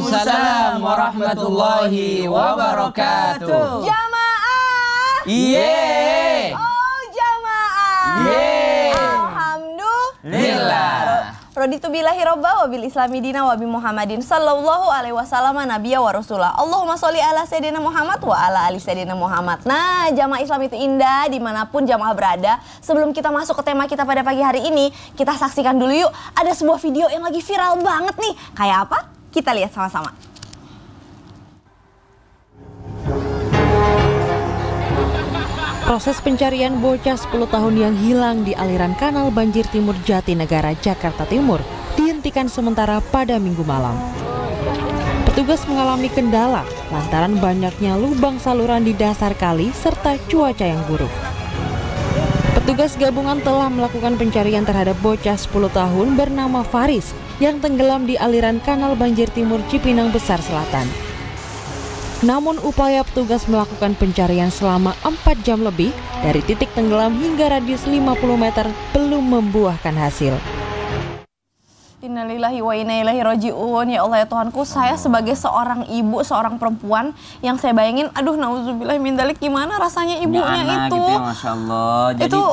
Waalaikumsalam warahmatullahi wabarakatuh. Jamaah. Yeay. Oh jamaah. Yeay. Alhamdulillah. Raditu billahi robba wa bil islami dina wa bi Muhammadin sallallahu alaihi wasallam nabiyya wa rasulah. Allahumma sholli ala sayyidina Muhammad wa ala ali sayyidina Muhammad. Nah, jamaah Islam itu indah dimanapun jamaah berada. Sebelum kita masuk ke tema kita pada pagi hari ini, kita saksikan dulu yuk. Ada sebuah video yang lagi viral banget nih. Kayak apa? Kita lihat sama-sama. Proses pencarian bocah 10 tahun yang hilang di aliran kanal banjir timur Jatinegara, Jakarta Timur dihentikan sementara pada Minggu malam. Petugas mengalami kendala lantaran banyaknya lubang saluran di dasar kali serta cuaca yang buruk. Petugas gabungan telah melakukan pencarian terhadap bocah 10 tahun bernama Faris yang tenggelam di aliran kanal banjir timur Cipinang Besar Selatan. Namun upaya petugas melakukan pencarian selama 4 jam lebih dari titik tenggelam hingga radius 50 meter belum membuahkan hasil. Innalillahi wa inna ilaihi raji'un. Ya Allah ya Tuhanku, saya sebagai seorang ibu, seorang perempuan yang saya bayangin, aduh nauzubillah min dzalik, gimana rasanya ibunya itu. Gitu ya, Masya Allah. Jadi, itu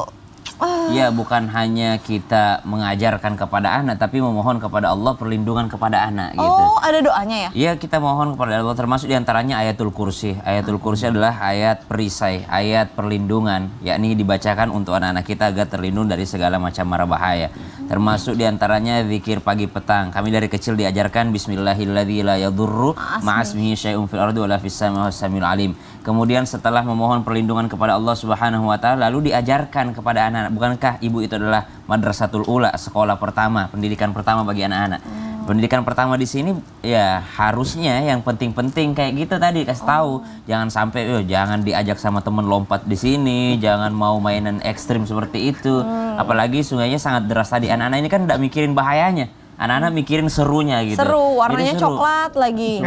ya bukan hanya kita mengajarkan kepada anak, tapi memohon kepada Allah perlindungan kepada anak. Gitu. Oh, ada doanya ya? Iya, kita mohon kepada Allah, termasuk diantaranya ayatul kursi. Ayatul kursi adalah ayat perisai, ayat perlindungan, yakni dibacakan untuk anak-anak kita agar terlindung dari segala macam mara bahaya. Termasuk diantaranya zikir pagi petang. Kami dari kecil diajarkan Bismillahirrahmanirrahim la yadurru ma'asmihi syai'un fil ardi wala fis samaa'i was-samiul alim. Kemudian setelah memohon perlindungan kepada Allah Subhanahu wa taala, lalu diajarkan kepada anak-anak, bukankah ibu itu adalah madrasatul ula, sekolah pertama, pendidikan pertama bagi anak-anak. Pendidikan pertama di sini ya harusnya yang penting-penting kayak gitu tadi, kasih tahu. Jangan sampai jangan diajak sama temen lompat di sini, jangan mau mainan ekstrim seperti itu. Apalagi sungainya sangat deras tadi. Anak-anak ini kan tidak mikirin bahayanya. Anak-anak mikirin serunya gitu. Seru, warnanya seru. Coklat lagi.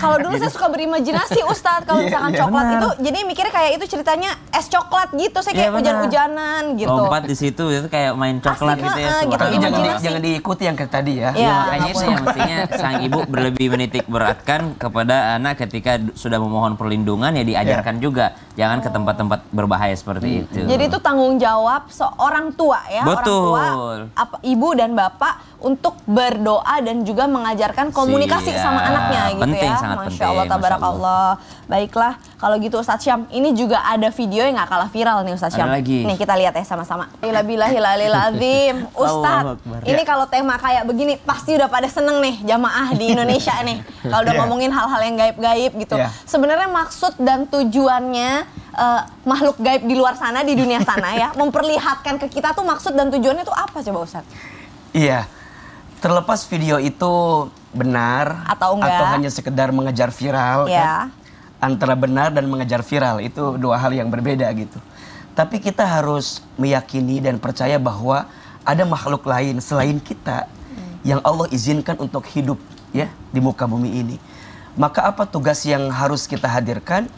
Kalau dulu saya suka berimajinasi Ustadz, kalau misalkan coklat itu, jadi mikirnya kayak itu ceritanya es coklat gitu. Saya kayak hujan-hujanan gitu. Lompat di situ itu kayak main coklat gitu ya. Gitu, tapi jangan diikuti yang kayak tadi ya. Makanya itu ya mestinya sang ibu berlebih menitik beratkan kepada anak ketika sudah memohon perlindungan, ya diajarkan juga jangan ke tempat-tempat berbahaya seperti itu. Jadi itu tanggung jawab seorang tua ya. Betul. Orang tua, ibu dan bapak untuk berdoa dan juga mengajarkan komunikasi sama anaknya gitu penting, ya. sangat Masya Allah, tabarakallah. Baiklah, kalau gitu Ustadz Syam, ini juga ada video yang gak kalah viral nih Ustadz Syam. Nih kita lihat ya sama-sama. Alhamdulillahirrahmanirrahim. Ustadz, ini kalau tema kayak begini pasti udah pada seneng nih jamaah di Indonesia nih. Kalau udah ngomongin hal-hal yang gaib-gaib gitu. Sebenarnya maksud dan tujuannya makhluk gaib di luar sana, di dunia sana ya, memperlihatkan ke kita tuh maksud dan tujuannya tuh apa coba Ustadz? Iya. Terlepas video itu benar atau hanya sekedar mengejar viral, kan? Antara benar dan mengejar viral itu dua hal yang berbeda gitu. Tapi kita harus meyakini dan percaya bahwa ada makhluk lain selain kita yang Allah izinkan untuk hidup ya di muka bumi ini. Maka apa tugas yang harus kita hadirkan?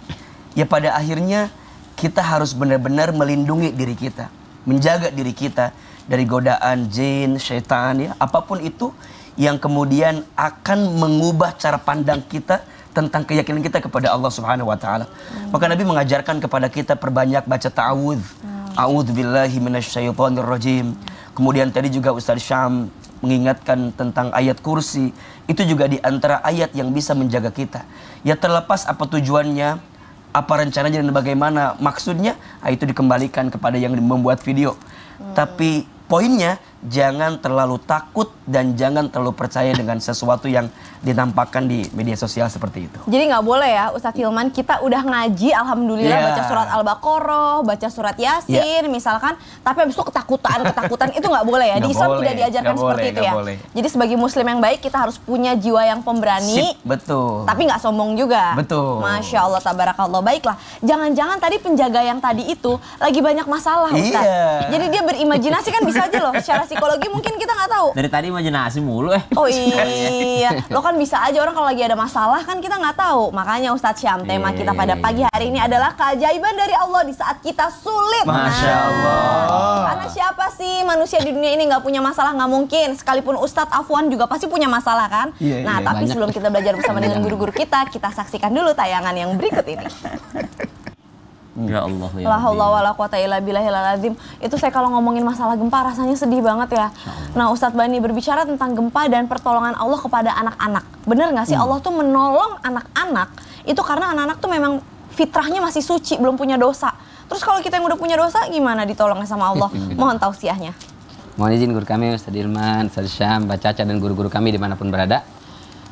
Ya pada akhirnya kita harus benar-benar melindungi diri kita, menjaga diri kita dari godaan jin, syaitan ya, apapun itu yang kemudian akan mengubah cara pandang kita tentang keyakinan kita kepada Allah Subhanahu wa taala. Maka Nabi mengajarkan kepada kita perbanyak baca ta'awudz. A'udzubillahi minasyaitonir rajim. Kemudian tadi juga Ustaz Syam mengingatkan tentang ayat kursi. Itu juga di antara ayat yang bisa menjaga kita. Ya terlepas apa tujuannya, apa rencananya dan bagaimana maksudnya, itu dikembalikan kepada yang membuat video. Tapi poinnya jangan terlalu takut dan jangan terlalu percaya dengan sesuatu yang dinampakkan di media sosial seperti itu. Jadi nggak boleh ya Ustadz Hilman, kita udah ngaji alhamdulillah baca surat Al-Baqarah, baca surat Yasin misalkan, tapi habis itu ketakutan itu nggak boleh ya. Di Islam tidak diajarkan seperti itu ya. Jadi sebagai muslim yang baik kita harus punya jiwa yang pemberani. Betul. Tapi nggak sombong juga. Betul. Masya Allah tabarakallah. Baiklah, jangan-jangan tadi penjaga yang tadi itu lagi banyak masalah Ustadz. Jadi dia berimajinasi kan bisa aja loh secara psikologi mungkin kita nggak tahu. Dari tadi imajinasi mulu Oh iya, lo kan bisa aja orang kalau lagi ada masalah kan kita nggak tahu. Makanya Ustadz Syam, tema kita pada pagi hari ini adalah keajaiban dari Allah di saat kita sulit. Masya Allah. Karena siapa sih manusia di dunia ini nggak punya masalah? Nggak mungkin. Sekalipun Ustadz Afwan juga pasti punya masalah kan? Nah, tapi sebelum kita belajar bersama dengan guru-guru kita saksikan dulu tayangan yang berikut ini. Ya Allah, ya La haula wala quwata illa billahil azim. Itu saya kalau ngomongin masalah gempa rasanya sedih banget ya. Nah, Ustadz Bani berbicara tentang gempa dan pertolongan Allah kepada anak-anak. Bener nggak sih Allah tuh menolong anak-anak itu karena anak-anak tuh memang fitrahnya masih suci, belum punya dosa. Terus kalau kita yang udah punya dosa gimana ditolongnya sama Allah? Mohon tausiahnya. Mohon izin guru kami Ustadz Ilman, Ustadz Syam, Mbak Caca dan guru-guru kami dimanapun berada.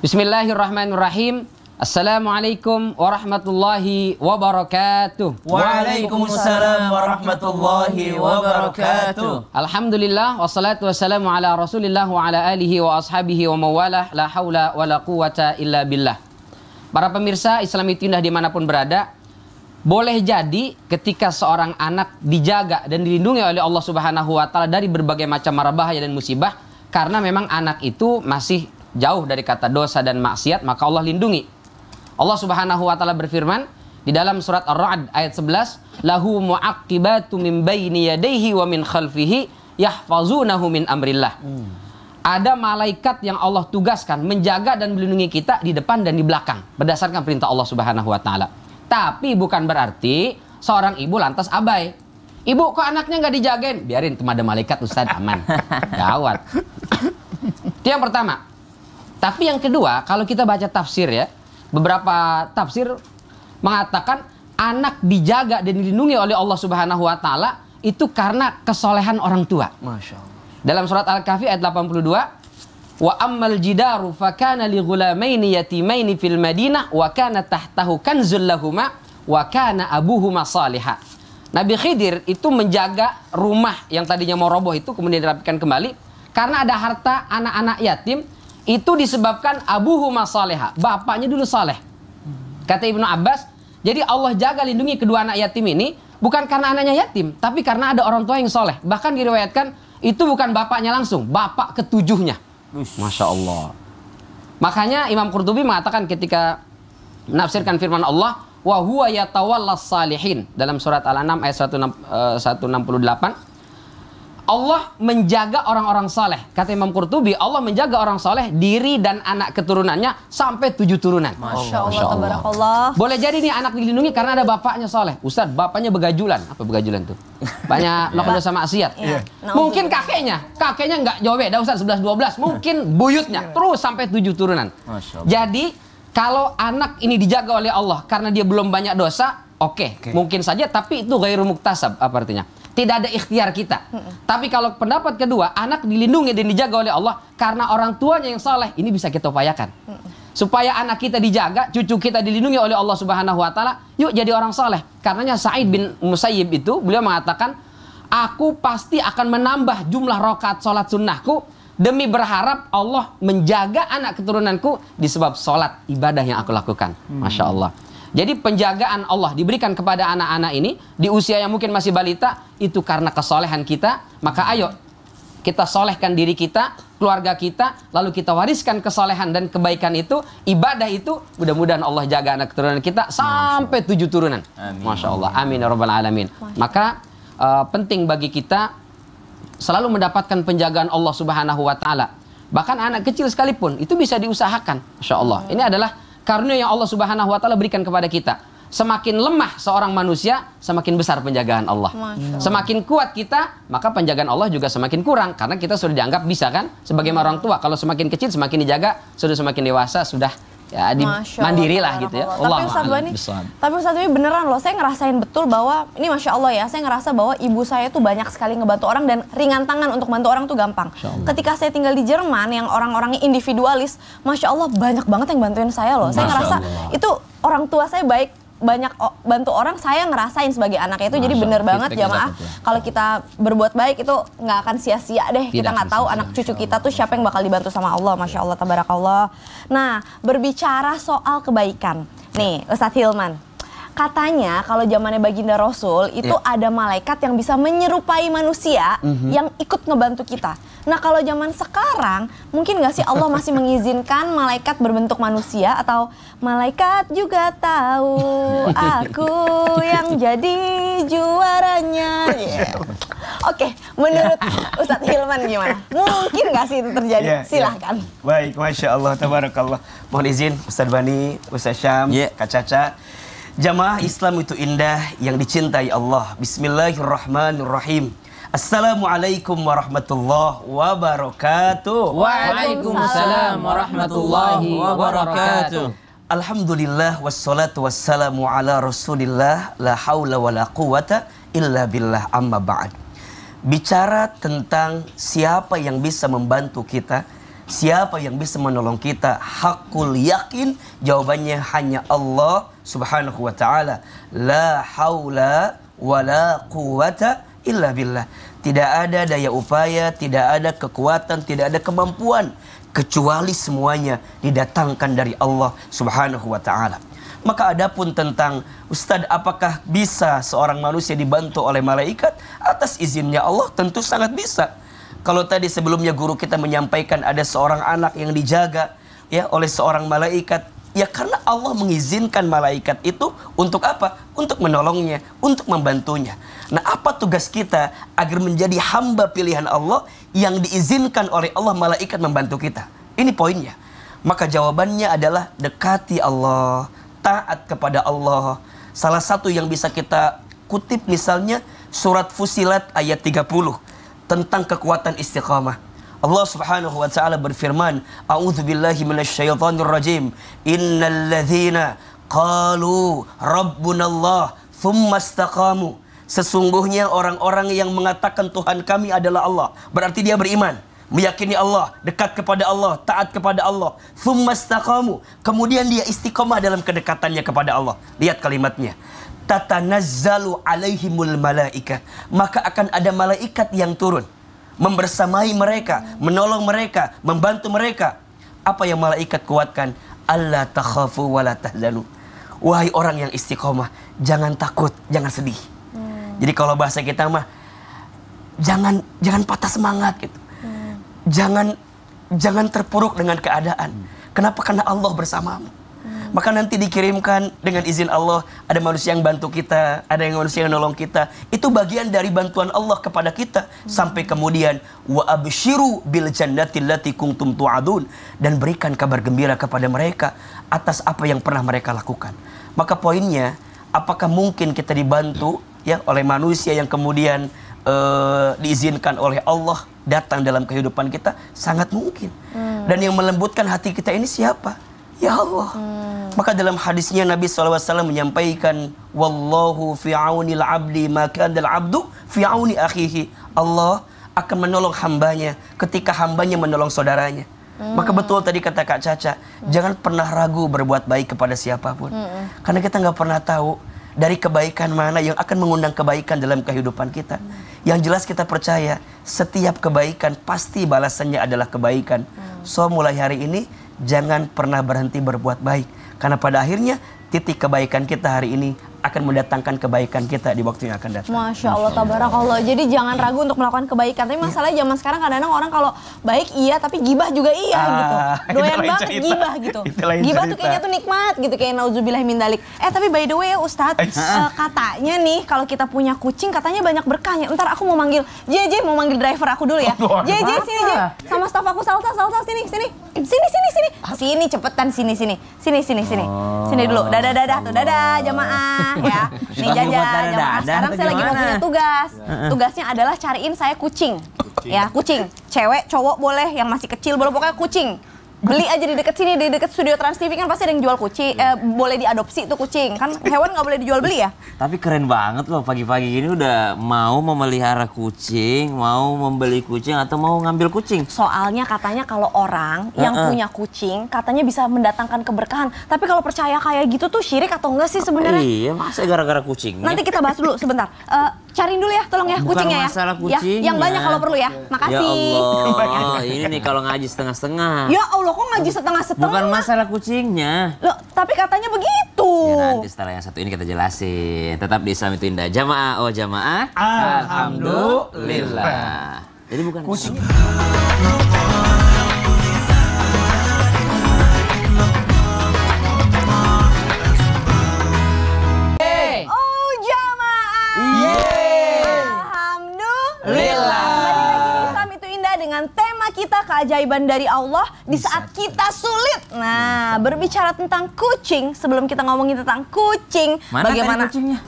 Bismillahirrahmanirrahim. Assalamualaikum warahmatullahi wabarakatuh. Waalaikumsalam warahmatullahi wabarakatuh. Alhamdulillah wassalatu wassalamu ala Rasulillah wa ala alihi wa ashabihi wa mawalah la haula wa la quwata illa billah. Para pemirsa Islam itu indah dimanapun berada, boleh jadi ketika seorang anak dijaga dan dilindungi oleh Allah Subhanahu wa taala dari berbagai macam mara bahaya dan musibah karena memang anak itu masih jauh dari kata dosa dan maksiat, maka Allah lindungi. Allah Subhanahu wa taala berfirman di dalam surat Ar-Ra'd ayat 11, lahu mu'aqibatu min baini yadayhi wa min khalfihi yahfazunahu min amrillah. Ada malaikat yang Allah tugaskan menjaga dan melindungi kita di depan dan di belakang berdasarkan perintah Allah Subhanahu wa taala. Tapi bukan berarti seorang ibu lantas abai. Ibu kok anaknya nggak dijagain? Biarin, cuma ada malaikat Ustaz, aman. Gawat. Itu yang pertama. Tapi yang kedua, kalau kita baca tafsir ya, beberapa tafsir mengatakan anak dijaga dan dilindungi oleh Allah Subhanahu wa taala itu karena kesolehan orang tua. Masya Allah. Dalam surat Al-Kahfi ayat 82, wa ammal jidaru fakana li ghulamaini yatimaini fil Madinah wa kana tahtahu kanzul lahuma wa kana abuhuma salihah. Nabi Khidir itu menjaga rumah yang tadinya mau roboh itu kemudian dirapikan kembali karena ada harta anak-anak yatim. Itu disebabkan abuhuma salihah, bapaknya dulu saleh. Kata Ibnu Abbas, jadi Allah jaga lindungi kedua anak yatim ini bukan karena anaknya yatim, tapi karena ada orang tua yang soleh. Bahkan diriwayatkan itu bukan bapaknya langsung, bapak ketujuhnya. Masya Allah. Makanya Imam Qurtubi mengatakan ketika menafsirkan firman Allah, wa huwa yatawallas salihin dalam surat Al-An'am ayat 168. Allah menjaga orang-orang soleh. Kata Imam Qurtubi, Allah menjaga orang soleh, diri dan anak keturunannya sampai 7 turunan. Masya Allah, tabarakallah. Boleh jadi nih anak dilindungi karena ada bapaknya soleh. Ustaz, bapaknya begajulan. Apa begajulan tuh? Banyak melakukan dosa maksiat. Mungkin kakeknya nggak jauh beda Ustaz, 11-12. Mungkin buyutnya terus sampai 7 turunan. Jadi kalau anak ini dijaga oleh Allah karena dia belum banyak dosa, oke. Mungkin saja, tapi itu ghairu muktasab. Apa artinya? Tidak ada ikhtiar kita. Tapi kalau pendapat kedua, anak dilindungi dan dijaga oleh Allah karena orang tuanya yang saleh, ini bisa kita upayakan. Supaya anak kita dijaga, cucu kita dilindungi oleh Allah Subhanahu wa taala, yuk jadi orang saleh. Karenanya Sa'id bin Musayyib itu beliau mengatakan, aku pasti akan menambah jumlah rakaat salat sunnahku demi berharap Allah menjaga anak keturunanku disebab salat ibadah yang aku lakukan. Masya Allah. Jadi penjagaan Allah diberikan kepada anak-anak ini di usia yang mungkin masih balita itu karena kesolehan kita. Maka ayo kita solehkan diri kita, keluarga kita, lalu kita wariskan kesolehan dan kebaikan itu, ibadah itu, mudah-mudahan Allah jaga anak keturunan kita sampai 7 turunan. Masya Allah. Amin ya rabbal alamin. Maka penting bagi kita selalu mendapatkan penjagaan Allah Subhanahu wa taala. Bahkan anak kecil sekalipun itu bisa diusahakan. Masya Allah. Ini adalah karunia yang Allah Subhanahu wa taala berikan kepada kita. Semakin lemah seorang manusia, semakin besar penjagaan Allah. Semakin kuat kita, maka penjagaan Allah juga semakin kurang karena kita sudah dianggap bisa kan sebagai orang tua. Kalau semakin kecil semakin dijaga, sudah semakin dewasa sudah ya mandiri lah gitu ya. Tapi Ustaz Bani beneran loh, saya ngerasain betul bahwa ini Masya Allah ya, saya ngerasa bahwa ibu saya tuh banyak sekali ngebantu orang dan ringan tangan untuk bantu orang tuh gampang. Ketika saya tinggal di Jerman yang orang-orangnya individualis, Masya Allah banyak banget yang bantuin saya loh. Saya ngerasa itu orang tua saya baik, banyak bantu orang, saya ngerasain sebagai anaknya itu. Jadi bener banget jamaah, kalau kita berbuat baik itu nggak akan sia-sia deh. Kita nggak tahu anak cucu kita tuh siapa yang bakal dibantu sama Allah. Masya Allah, tabarakallah. Nah, berbicara soal kebaikan nih Ustadz Hilman, Katanya kalau zamannya Baginda Rasul itu ada malaikat yang bisa menyerupai manusia yang ikut ngebantu kita. Nah kalau zaman sekarang mungkin nggak sih Allah masih mengizinkan malaikat berbentuk manusia, atau malaikat juga tahu aku yang jadi juaranya. Oke, menurut Ustadz Hilman gimana? Mungkin nggak sih itu terjadi? Silahkan. Baik, Masya Allah, tabarakallah. Mohon izin Ustadz Bani, Ustadz Syam, Kak Caca. Jamaah Islam itu indah yang dicintai Allah. Bismillahirrahmanirrahim. Assalamualaikum warahmatullahi wabarakatuh. Waalaikumsalam warahmatullahi wabarakatuh. Alhamdulillah wassalatu wassalamu ala Rasulillah, la haula wala quwata illa billah, amma ba'd. Bicara tentang siapa yang bisa membantu kita, siapa yang bisa menolong kita, hakul yakin jawabannya hanya Allah Subhanahu wa ta'ala. La haula wala quwata illa billah. Tidak ada daya upaya, tidak ada kekuatan, tidak ada kemampuan, kecuali semuanya didatangkan dari Allah Subhanahu wa ta'ala. Maka adapun tentang Ustadz, apakah bisa seorang manusia dibantu oleh malaikat? Atas izinnya Allah tentu sangat bisa. Kalau tadi sebelumnya guru kita menyampaikan ada seorang anak yang dijaga ya oleh seorang malaikat, ya karena Allah mengizinkan malaikat itu untuk apa? Untuk menolongnya, untuk membantunya. Nah, apa tugas kita agar menjadi hamba pilihan Allah yang diizinkan oleh Allah malaikat membantu kita? Ini poinnya. Maka jawabannya adalah dekati Allah, taat kepada Allah. Salah satu yang bisa kita kutip misalnya surat Fusilat ayat 30 tentang kekuatan istiqamah. Allah Subhanahu wa ta'ala berfirman, A'udzubillahi minasyaitonir rajim. Innal ladzina qalu rabbunallah tsumma istaqamu. Sesungguhnya orang-orang yang mengatakan Tuhan kami adalah Allah, berarti dia beriman, meyakini Allah, dekat kepada Allah, taat kepada Allah. Tsumma istaqamu, kemudian dia istiqamah dalam kedekatannya kepada Allah. Lihat kalimatnya. Tatanazzalu alaihimul malaikah, maka akan ada malaikat yang turun membersamai mereka, menolong mereka, membantu mereka. Apa yang malaikat kuatkan? Alla takhafu wa la tahzanu. Wahai orang yang istiqomah, jangan takut, jangan sedih. Jadi kalau bahasa kita mah jangan patah semangat gitu. Jangan terpuruk dengan keadaan. Kenapa? Karena Allah bersamamu. Maka nanti dikirimkan dengan izin Allah, ada manusia yang bantu kita, ada yang manusia yang nolong kita. Itu bagian dari bantuan Allah kepada kita. Sampai kemudian wa absyiru bil jannati allati kuntum tu'adun, dan berikan kabar gembira kepada mereka atas apa yang pernah mereka lakukan. Maka poinnya, apakah mungkin kita dibantu ya oleh manusia yang kemudian diizinkan oleh Allah datang dalam kehidupan kita? Sangat mungkin. Dan yang melembutkan hati kita ini siapa? Ya Allah. Maka dalam hadisnya Nabi SAW menyampaikan, Wallahu fi aunil abdi maka al abdu fi auni akhihi. Allah akan menolong hambanya ketika hambanya menolong saudaranya. Maka betul tadi kata Kak Caca, jangan pernah ragu berbuat baik kepada siapapun. Karena kita nggak pernah tahu dari kebaikan mana yang akan mengundang kebaikan dalam kehidupan kita. Yang jelas kita percaya setiap kebaikan pasti balasannya adalah kebaikan. So mulai hari ini jangan pernah berhenti berbuat baik, karena pada akhirnya titik kebaikan kita hari ini akan mendatangkan kebaikan kita di waktu yang akan datang. Masya Allah, tabarakallah. Jadi jangan ragu untuk melakukan kebaikan. Tapi masalahnya zaman sekarang kadang-kadang orang kalau baik iya, tapi gibah juga iya gitu. Doyan banget gibah gitu. Gibah tuh kayaknya tuh nikmat gitu, kayak nauzubillah min dalik. Tapi by the way ya Ustadz, katanya nih kalau kita punya kucing katanya banyak berkahnya. Ntar aku mau manggil JJ, mau manggil driver aku dulu ya. JJ sini J, sama staf aku Salsa sini. Sini cepetan sini dulu. Dadah tuh, dadah jamaah. Ya, nih jajan. Sekarang saya lagi mau punya tugas. Tugasnya adalah cariin saya kucing. Ya, kucing. Cewek, cowok boleh, yang masih kecil boleh, pokoknya kucing. Beli aja di dekat sini, di dekat studio Trans TV kan pasti ada yang jual kucing. Boleh diadopsi tuh kucing. Kan hewan nggak boleh dijual beli ya? Tapi keren banget loh, pagi-pagi gini udah mau memelihara kucing, mau membeli kucing atau mau ngambil kucing. Soalnya katanya kalau orang yang punya kucing katanya bisa mendatangkan keberkahan. Tapi kalau percaya kayak gitu tuh syirik atau enggak sih sebenarnya? Iya, masa gara-gara kucing? Nanti kita bahas dulu sebentar. cariin dulu ya, tolong ya. Bukan kucingnya ya. Masalah kucingnya. Ya, yang banyak kalau perlu ya. Makasih. Ya Allah, ini nih kalau ngaji setengah-setengah. Ya Allah, kok ngaji setengah-setengah? Bukan masalah kucingnya. Loh, tapi katanya begitu. Ya nanti setelah yang satu ini kita jelasin. Tetap di Islam itu indah. Jamaah, oh jamaah. Alhamdulillah. Jadi bukan kucing. Dengan tema kita keajaiban dari Allah di saat kita sulit. Nah, berbicara tentang kucing, sebelum kita ngomongin tentang kucing, mana bagaimana kucingnya?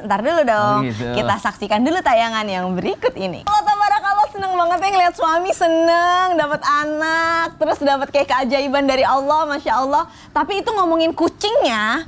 Ntar dulu dong. Oh, gitu. Kita saksikan dulu tayangan yang berikut ini. Allah tabarakallah, seneng banget ya ngeliat suami seneng, dapat anak, terus dapat kayak keajaiban dari Allah, masya Allah. Tapi itu ngomongin kucingnya,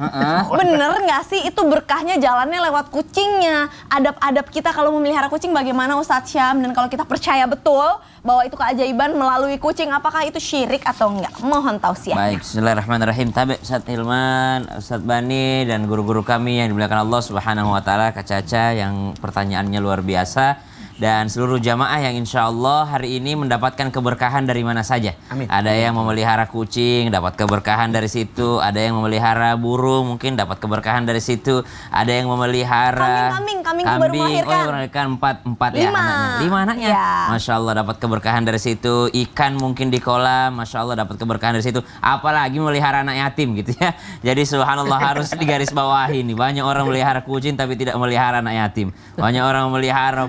bener nggak sih? Itu berkahnya jalannya lewat kucingnya. Adab-adab kita kalau memelihara kucing bagaimana Ustadz Syam? Dan kalau kita percaya betul bahwa itu keajaiban melalui kucing, apakah itu syirik atau enggak? Mohon tausiah. Baik, bismillahirrahmanirrahim. Tabe Ustadz Hilman, Ustadz Bani dan guru-guru kami yang dimuliakan Allah Subhanahu wa taala, Kak Caca yang pertanyaannya luar biasa. Dan seluruh jamaah yang insya Allah hari ini mendapatkan keberkahan dari mana saja. Amin. Ada yang memelihara kucing, dapat keberkahan dari situ. Ada yang memelihara burung, mungkin dapat keberkahan dari situ. Ada yang memelihara kambing baru melahirkan. Melahirkan empat ya anaknya. 5 anaknya. Ya. Masya Allah dapat keberkahan dari situ. Ikan mungkin di kolam, Masya Allah dapat keberkahan dari situ. Apalagi memelihara anak yatim gitu ya. Jadi subhanallah harus digarisbawahi nih. Banyak orang melihara kucing tapi tidak melihara anak yatim. Banyak orang memelihara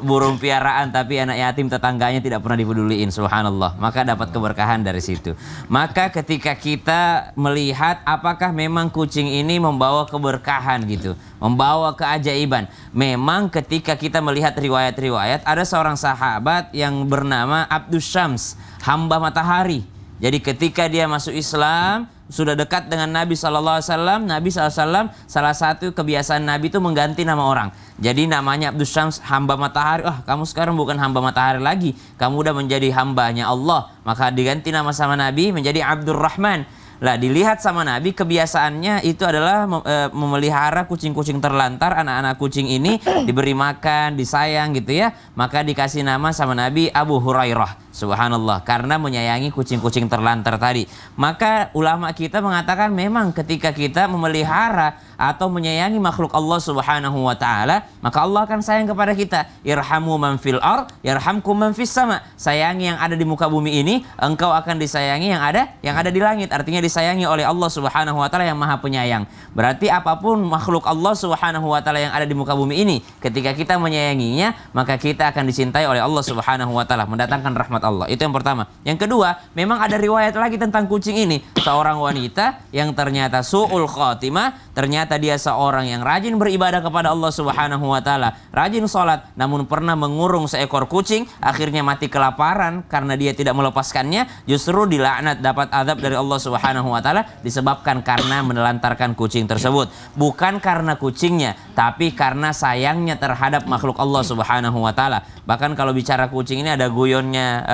burung piaraan tapi anak yatim tetangganya tidak pernah dipeduliin, subhanallah. Maka dapat keberkahan dari situ. Maka ketika kita melihat apakah memang kucing ini membawa keberkahan gitu, membawa keajaiban. Memang ketika kita melihat riwayat-riwayat, ada seorang sahabat yang bernama Abdus Syams, hamba matahari. Jadi ketika dia masuk Islam, sudah dekat dengan Nabi SAW, Nabi SAW salah satu kebiasaan Nabi itu mengganti nama orang. Jadi namanya Abdus Syams, hamba matahari. Kamu sekarang bukan hamba matahari lagi, kamu udah menjadi hambanya Allah. Maka diganti nama sama Nabi menjadi Abdurrahman. Lah dilihat sama Nabi kebiasaannya itu adalah memelihara kucing-kucing terlantar. Anak-anak kucing ini diberi makan, disayang gitu ya. Maka dikasih nama sama Nabi Abu Hurairah. Subhanallah, karena menyayangi kucing-kucing terlantar tadi. Maka ulama kita mengatakan memang ketika kita memelihara atau menyayangi makhluk Allah Subhanahu wa taala, maka Allah akan sayang kepada kita. Irhamu man fil ard, yarhamkum man fis sama. Sayangi yang ada di muka bumi ini, engkau akan disayangi yang ada di langit. Artinya disayangi oleh Allah Subhanahu wa taala yang Maha Penyayang. Berarti apapun makhluk Allah Subhanahu wa taala yang ada di muka bumi ini, ketika kita menyayanginya, maka kita akan dicintai oleh Allah Subhanahu wa taala, mendatangkan rahmat Allah. Itu yang pertama. Yang kedua, memang ada riwayat lagi tentang kucing ini. Seorang wanita yang ternyata su'ul khatimah, ternyata dia seorang yang rajin beribadah kepada Allah Subhanahu wa taala, rajin sholat, namun pernah mengurung seekor kucing, akhirnya mati kelaparan karena dia tidak melepaskannya, justru dilaknat, dapat azab dari Allah Subhanahu wa taala disebabkan karena menelantarkan kucing tersebut. Bukan karena kucingnya, tapi karena sayangnya terhadap makhluk Allah Subhanahu wa taala. Bahkan kalau bicara kucing ini ada guyonnya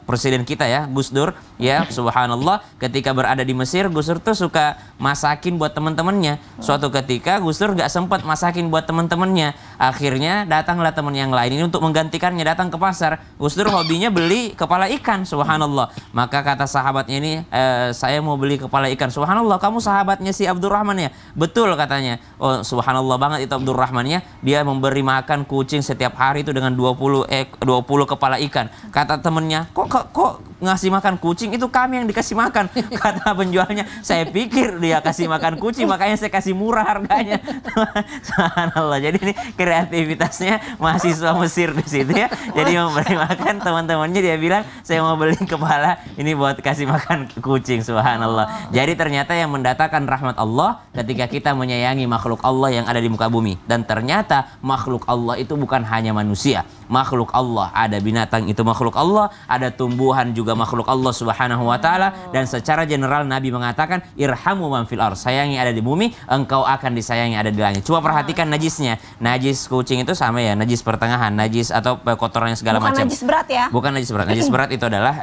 presiden kita ya, Gus Dur ya, subhanallah, ketika berada di Mesir, Gus Dur tuh suka masakin buat teman-temannya. Suatu ketika Gus Dur gak sempat masakin buat teman-temannya, akhirnya datanglah teman yang lain ini untuk menggantikannya, datang ke pasar. Gus Dur hobinya beli kepala ikan, subhanallah. Maka kata sahabatnya ini, saya mau beli kepala ikan. Subhanallah, kamu sahabatnya si Abdurrahman ya? Betul katanya. Oh subhanallah banget itu Abdurrahmannya, dia memberi makan kucing setiap hari itu dengan 20 kepala ikan. Kata temennya, kok ngasih makan kucing, itu kami yang dikasih makan. Kata penjualnya, saya pikir dia kasih makan kucing makanya saya kasih murah harganya. Subhanallah. Jadi ini kreativitasnya mahasiswa Mesir di situ ya. Jadi memberi makan teman-temannya, dia bilang saya mau beli kepala ini buat kasih makan kucing. Subhanallah. Jadi ternyata yang mendatangkan rahmat Allah ketika kita menyayangi makhluk Allah yang ada di muka bumi. Dan ternyata makhluk Allah itu bukan hanya manusia. Makhluk Allah, ada binatang itu makhluk Allah, ada tumbuhan juga juga makhluk Allah Subhanahu wa taala, dan secara general Nabi mengatakan irhamu man fil ardh, sayangi ada di bumi, engkau akan disayangi ada di langit. Coba perhatikan najisnya. Najis kucing itu sama ya, najis pertengahan, najis atau kotorannya segala macam. Bukan najis berat ya? Bukan najis berat. Najis berat itu adalah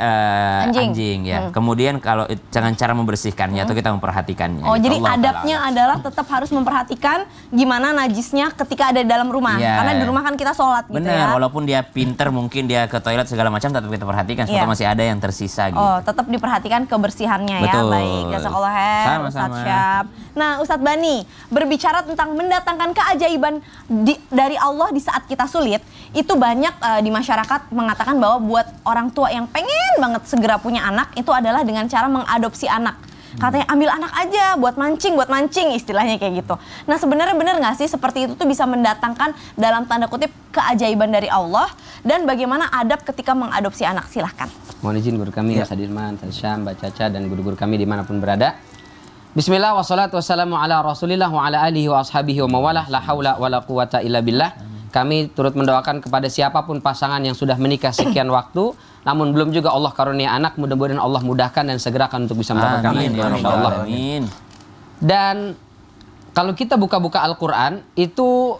anjing ya. Kemudian kalau jangan cara membersihkannya atau kita memperhatikannya. Oh, jadi adabnya adalah tetap harus memperhatikan gimana najisnya ketika ada di dalam rumah. Karena di rumah kan kita sholat gitu ya. Benar, walaupun dia pinter mungkin dia ke toilet segala macam, tetap kita perhatikan supaya masih ada yang tersisa gitu. Oh, tetap diperhatikan kebersihannya. Betul. Ya. Baik, jazakallah khair Ustadz Syam. Nah, Ustadz Bani, berbicara tentang mendatangkan keajaiban dari Allah di saat kita sulit, itu banyak di masyarakat mengatakan bahwa buat orang tua yang pengen banget segera punya anak, itu adalah dengan cara mengadopsi anak. Katanya ambil anak aja buat mancing istilahnya kayak gitu. Nah, sebenarnya benar nggak sih seperti itu tuh bisa mendatangkan dalam tanda kutip keajaiban dari Allah, dan bagaimana adab ketika mengadopsi anak? Silahkan. Mohon izin guru kami Ustaz Dirman, Ustaz Syam, Mbak Caca, dan guru-guru kami dimanapun berada. Bismillah wassalatu wassalamu ala rasulillah wa ala alihi wa ashabihi wa mawalah, la haula wa la quwata illa billah. Kami turut mendoakan kepada siapapun pasangan yang sudah menikah sekian waktu, namun belum juga Allah karunia anak, mudah-mudahan Allah mudahkan dan segerakan untuk bisa mendapatkan anak, insyaallah. Amin. Dan kalau kita buka-buka Al-Quran, itu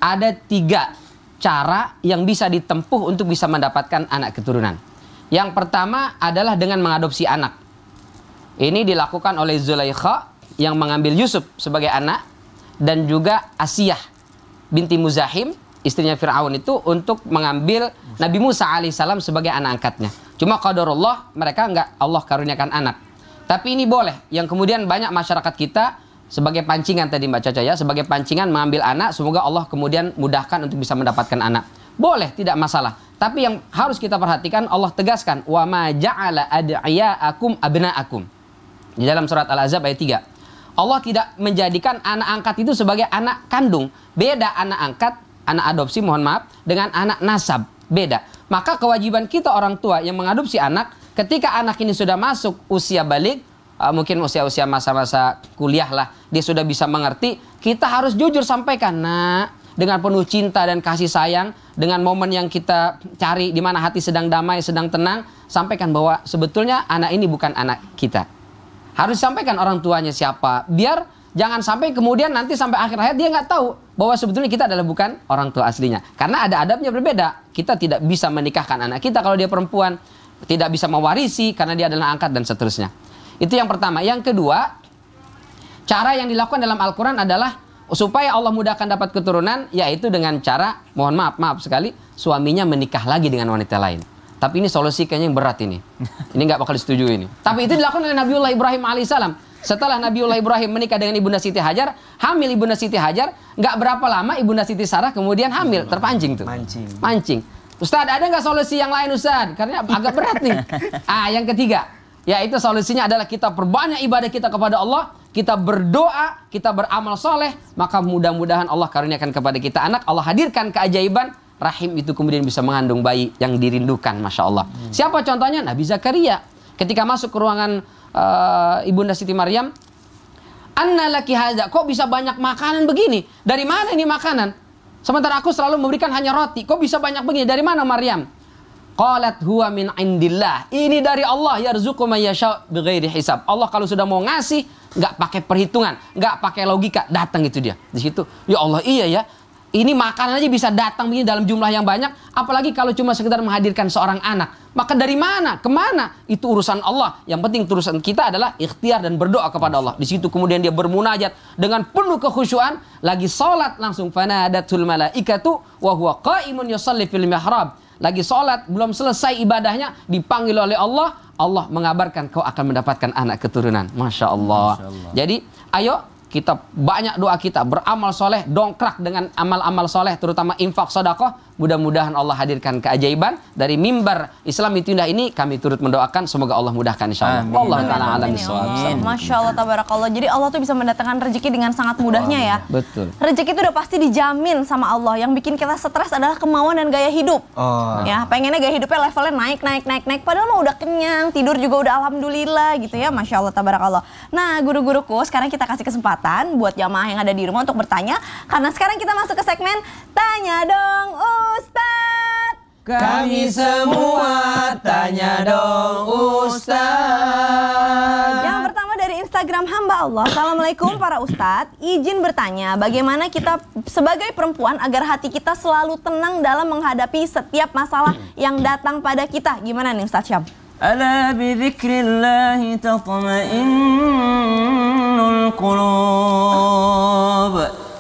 ada 3 cara yang bisa ditempuh untuk bisa mendapatkan anak keturunan. Yang pertama adalah dengan mengadopsi anak. Ini dilakukan oleh Zulaikha yang mengambil Yusuf sebagai anak, dan juga Asiyah binti Muzahim, istrinya Fir'aun itu, untuk mengambil Nabi Musa alaihissalam sebagai anak angkatnya. Cuma qadarullah mereka enggak Allah karuniakan anak. Tapi ini boleh, yang kemudian banyak masyarakat kita sebagai pancingan tadi Mbak Caca ya, sebagai pancingan mengambil anak, semoga Allah kemudian mudahkan untuk bisa mendapatkan anak. Boleh, tidak masalah. Tapi yang harus kita perhatikan, Allah tegaskan, wa ma ja'ala ad'iyaakum abna'akum. Di dalam surat Al-Ahzab ayat 3. Allah tidak menjadikan anak angkat itu sebagai anak kandung. Beda anak angkat, anak adopsi mohon maaf, dengan anak nasab. Beda. Maka kewajiban kita orang tua yang mengadopsi anak, ketika anak ini sudah masuk usia balik, mungkin usia-usia masa-masa kuliah lah, dia sudah bisa mengerti, kita harus jujur sampaikan, nak, dengan penuh cinta dan kasih sayang, dengan momen yang kita cari di mana hati sedang damai, sedang tenang, sampaikan bahwa sebetulnya anak ini bukan anak kita. Harus sampaikan orang tuanya siapa, biar jangan sampai kemudian nanti sampai akhir hayat dia nggak tahu bahwa sebetulnya kita adalah bukan orang tua aslinya. Karena ada adabnya berbeda. Kita tidak bisa menikahkan anak kita kalau dia perempuan, tidak bisa mewarisi karena dia adalah angkat dan seterusnya. Itu yang pertama. Yang kedua, cara yang dilakukan dalam Al-Quran adalah supaya Allah mudahkan dapat keturunan, yaitu dengan cara, mohon maaf sekali, suaminya menikah lagi dengan wanita lain. Tapi ini solusi kayaknya yang berat ini. Ini nggak bakal disetujui ini. Tapi itu dilakukan oleh Nabiullah Ibrahim alaihissalam. Setelah Nabiullah Ibrahim menikah dengan Ibunda Siti Hajar, hamil Ibunda Siti Hajar, nggak berapa lama Ibunda Siti Sarah kemudian hamil, terpancing tuh. Mancing. Ustadz, ada nggak solusi yang lain Ustadz? Karena agak berat nih. Yang ketiga, yaitu solusinya adalah kita perbanyak ibadah kita kepada Allah, kita berdoa, kita beramal soleh, maka mudah-mudahan Allah karuniakan kepada kita anak, Allah hadirkan keajaiban, rahim itu kemudian bisa mengandung bayi yang dirindukan, Masya Allah. Siapa contohnya? Nabi Zakaria. Ketika masuk ke ruangan Ibunda Siti Maryam, anna laki hadza, kok bisa banyak makanan begini? Dari mana ini makanan? Sementara aku selalu memberikan hanya roti, kok bisa banyak begini? Dari mana Maryam? Qalat huwa min indillah. Ini dari Allah, yarzuqu may yasha' bighairi hisab. Allah kalau sudah mau ngasih, nggak pakai perhitungan, nggak pakai logika, datang itu dia. Di situ, ya Allah, iya ya. Ini makanan aja bisa datang begini dalam jumlah yang banyak, apalagi kalau cuma sekedar menghadirkan seorang anak. Maka dari mana? Kemana? Itu urusan Allah. Yang penting urusan kita adalah ikhtiar dan berdoa kepada Allah. Di situ kemudian dia bermunajat dengan penuh kekhusyuan, lagi salat langsung fanadatul malaikatu wa huwa qaimun yusalli fil mihrab. Lagi salat, belum selesai ibadahnya, dipanggil oleh Allah, Allah mengabarkan kau akan mendapatkan anak keturunan. Masya Allah. Jadi, ayo kita banyak doa kita, beramal soleh, dongkrak dengan amal-amal soleh, terutama infak sedekah. Mudah-mudahan Allah hadirkan keajaiban dari mimbar Islam itu indah ini. Kami turut mendoakan semoga Allah mudahkan insyaallah. Wallahu taala alam bissawab. Masya Allah tabarakallah. Jadi Allah tuh bisa mendatangkan rezeki dengan sangat mudahnya ya. Betul. Rezeki itu udah pasti dijamin sama Allah. Yang bikin kita stres adalah kemauan dan gaya hidup. Ya, pengennya gaya hidupnya levelnya naik. Padahal mah udah kenyang, tidur juga udah alhamdulillah gitu ya. Masya Allah tabarakallah. Nah, guru-guruku, sekarang kita kasih kesempatan buat jamaah yang ada di rumah untuk bertanya. Karena sekarang kita masuk ke segmen Tanya Dong Ustadz. Kami semua tanya dong Ustaz. Yang pertama dari Instagram hamba Allah. Assalamualaikum para Ustadz. Izin bertanya, bagaimana kita sebagai perempuan agar hati kita selalu tenang dalam menghadapi setiap masalah yang datang pada kita. Gimana nih Ustadz Syam? Ala bidzikrillahi tatma'innul qulub.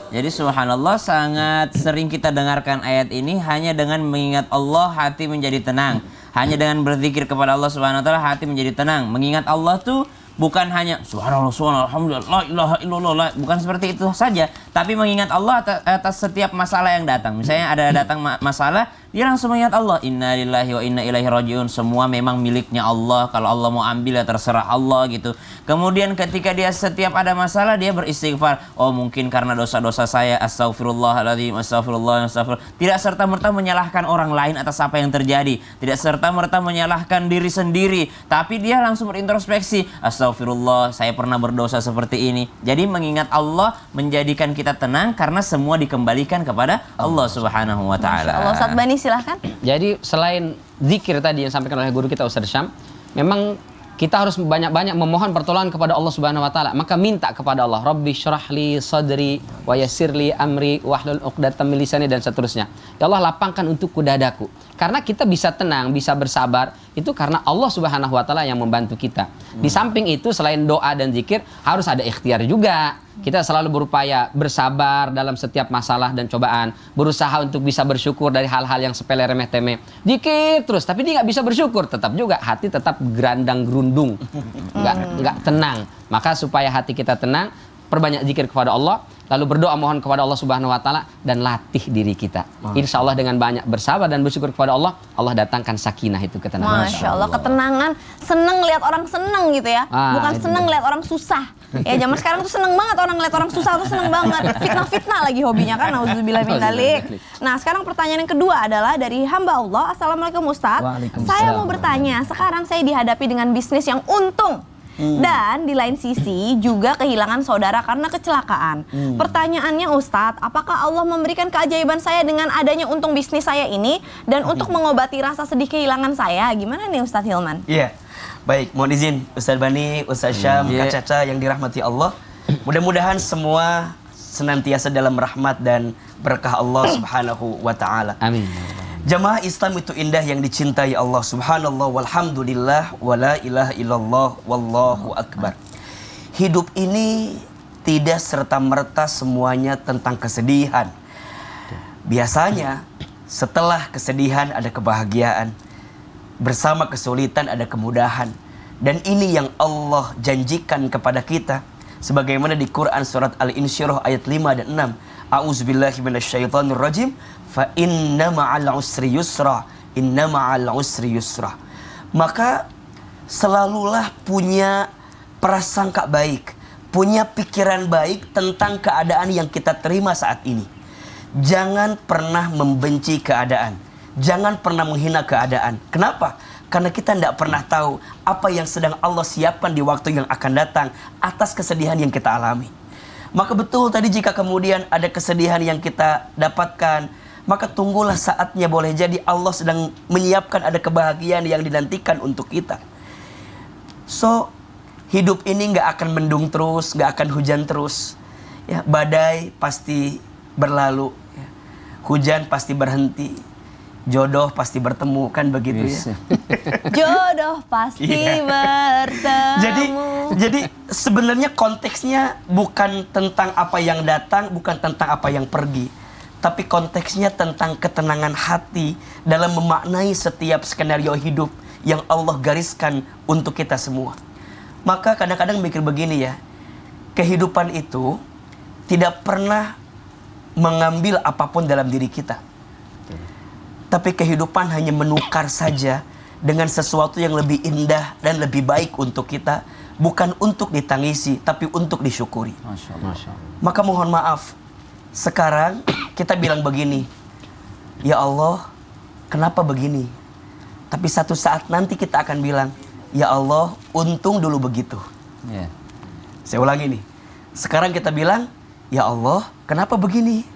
Jadi subhanallah, sangat sering kita dengarkan ayat ini. Hanya dengan mengingat Allah hati menjadi tenang. Hanya dengan berzikir kepada Allah Subhanahu wa taala hati menjadi tenang. Mengingat Allah tuh bukan hanya subhanallah, subhanallah, alhamdulillah, la ilaha illallah, bukan seperti itu saja, tapi mengingat Allah atas setiap masalah yang datang. Misalnya ada datang masalah, dia langsung mengingat Allah, inna lillahi wa inna ilaihi rajiun, semua memang miliknya Allah, kalau Allah mau ambil ya terserah Allah gitu. Kemudian ketika dia setiap ada masalah, dia beristighfar, oh mungkin karena dosa-dosa saya, astagfirullahaladzim, astagfirullah, astagfirullah. Tidak serta-merta menyalahkan orang lain atas apa yang terjadi, tidak serta-merta menyalahkan diri sendiri, tapi dia langsung berintrospeksi, astagfirullah, saya pernah berdosa seperti ini. Jadi mengingat Allah menjadikan kita tenang karena semua dikembalikan kepada Allah Subhanahu wa taala. Allah, Ustaz Bani silahkan. Jadi selain zikir tadi yang disampaikan oleh guru kita Ustaz Syam, memang kita harus banyak-banyak memohon pertolongan kepada Allah Subhanahu wa taala. Maka minta kepada Allah, Rabbi syrahli sadri wa yassirli amri wahlul 'uqdatam min lisani dan seterusnya. Ya Allah, lapangkan untukku dadaku. Karena kita bisa tenang, bisa bersabar itu karena Allah Subhanahu wa taala yang membantu kita. Di samping itu selain doa dan zikir harus ada ikhtiar juga. Kita selalu berupaya bersabar dalam setiap masalah dan cobaan, berusaha untuk bisa bersyukur dari hal-hal yang sepele remeh-temeh. Zikir terus, tapi dia nggak bisa bersyukur, tetap juga hati tetap gerandang gerundung, nggak tenang. Maka supaya hati kita tenang, perbanyak zikir kepada Allah, lalu berdoa mohon kepada Allah Subhanahu wa taala dan latih diri kita. Insya Allah dengan banyak bersabar dan bersyukur kepada Allah, Allah datangkan sakinah itu ketenangan. Masya Allah, ketenangan, seneng lihat orang seneng gitu ya. Bukan seneng lihat orang susah. Ya zaman sekarang tuh seneng banget orang lihat orang susah tuh seneng banget. Fitnah-fitnah lagi hobinya kan, nauzubillah min dzalik. Nah, sekarang pertanyaan yang kedua adalah dari hamba Allah. Assalamualaikum Ustaz. Saya mau bertanya, sekarang saya dihadapi dengan bisnis yang untung. Dan di lain sisi juga kehilangan saudara karena kecelakaan. Pertanyaannya Ustadz, apakah Allah memberikan keajaiban saya dengan adanya untung bisnis saya ini dan untuk mengobati rasa sedih kehilangan saya? Gimana nih Ustadz Hilman? Iya, baik, mohon izin Ustadz Bani, Ustadz Syam, Kak Caca yang dirahmati Allah. Mudah-mudahan semua senantiasa dalam rahmat dan berkah Allah Subhanahu wa taala. Amin. Jamaah Islam itu indah yang dicintai Allah, subhanallah, walhamdulillah, wala ilaha illallah, wallahu akbar. Hidup ini tidak serta-merta semuanya tentang kesedihan. Biasanya setelah kesedihan ada kebahagiaan, bersama kesulitan ada kemudahan. Dan ini yang Allah janjikan kepada kita, sebagaimana di Quran surat Al-Insyirah ayat 5 dan 6. A'udzubillahi minasyaitonir rajim. Fa inna ma'al usri yusra, inna ma'al usri yusra. Maka selalulah punya prasangka baik, punya pikiran baik tentang keadaan yang kita terima saat ini. Jangan pernah membenci keadaan, jangan pernah menghina keadaan. Kenapa? Karena kita tidak pernah tahu apa yang sedang Allah siapkan di waktu yang akan datang atas kesedihan yang kita alami. Maka betul tadi jika kemudian ada kesedihan yang kita dapatkan, maka tunggulah saatnya, boleh jadi Allah sedang menyiapkan ada kebahagiaan yang dinantikan untuk kita. So, hidup ini nggak akan mendung terus, nggak akan hujan terus. Ya, badai pasti berlalu, ya. Hujan pasti berhenti, jodoh pasti bertemu, kan begitu ya. Jodoh pasti bertemu. Jadi sebenarnya konteksnya bukan tentang apa yang datang, bukan tentang apa yang pergi. Tapi konteksnya tentang ketenangan hati dalam memaknai setiap skenario hidup yang Allah gariskan untuk kita semua. Maka kadang-kadang mikir begini ya, kehidupan itu tidak pernah mengambil apapun dalam diri kita. Tapi kehidupan hanya menukar saja dengan sesuatu yang lebih indah dan lebih baik untuk kita. Bukan untuk ditangisi, tapi untuk disyukuri. Masya Allah. Maka mohon maaf, sekarang kita bilang begini, ya Allah, kenapa begini? Tapi satu saat nanti kita akan bilang, ya Allah, untung dulu begitu. Saya ulangi nih, sekarang kita bilang, ya Allah, kenapa begini?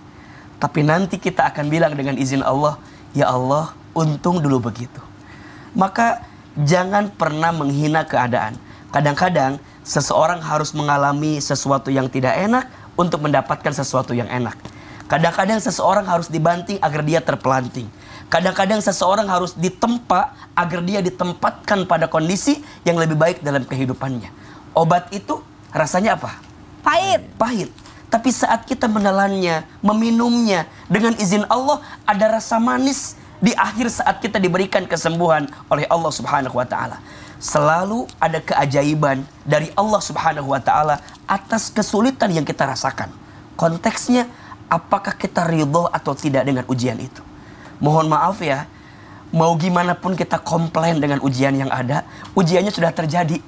Tapi nanti kita akan bilang dengan izin Allah, ya Allah, untung dulu begitu. Maka jangan pernah menghina keadaan. Kadang-kadang seseorang harus mengalami sesuatu yang tidak enak untuk mendapatkan sesuatu yang enak. Kadang-kadang seseorang harus dibanting agar dia terpelanting. Kadang-kadang seseorang harus ditempa agar dia ditempatkan pada kondisi yang lebih baik dalam kehidupannya. Obat itu rasanya apa? Pahit. Pahit. Tapi saat kita menelannya, meminumnya, dengan izin Allah ada rasa manis di akhir saat kita diberikan kesembuhan oleh Allah Subhanahu wa taala. Selalu ada keajaiban dari Allah Subhanahu wa taala atas kesulitan yang kita rasakan. Konteksnya, apakah kita ridho atau tidak dengan ujian itu? Mohon maaf ya, mau gimana pun kita komplain dengan ujian yang ada, ujiannya sudah terjadi.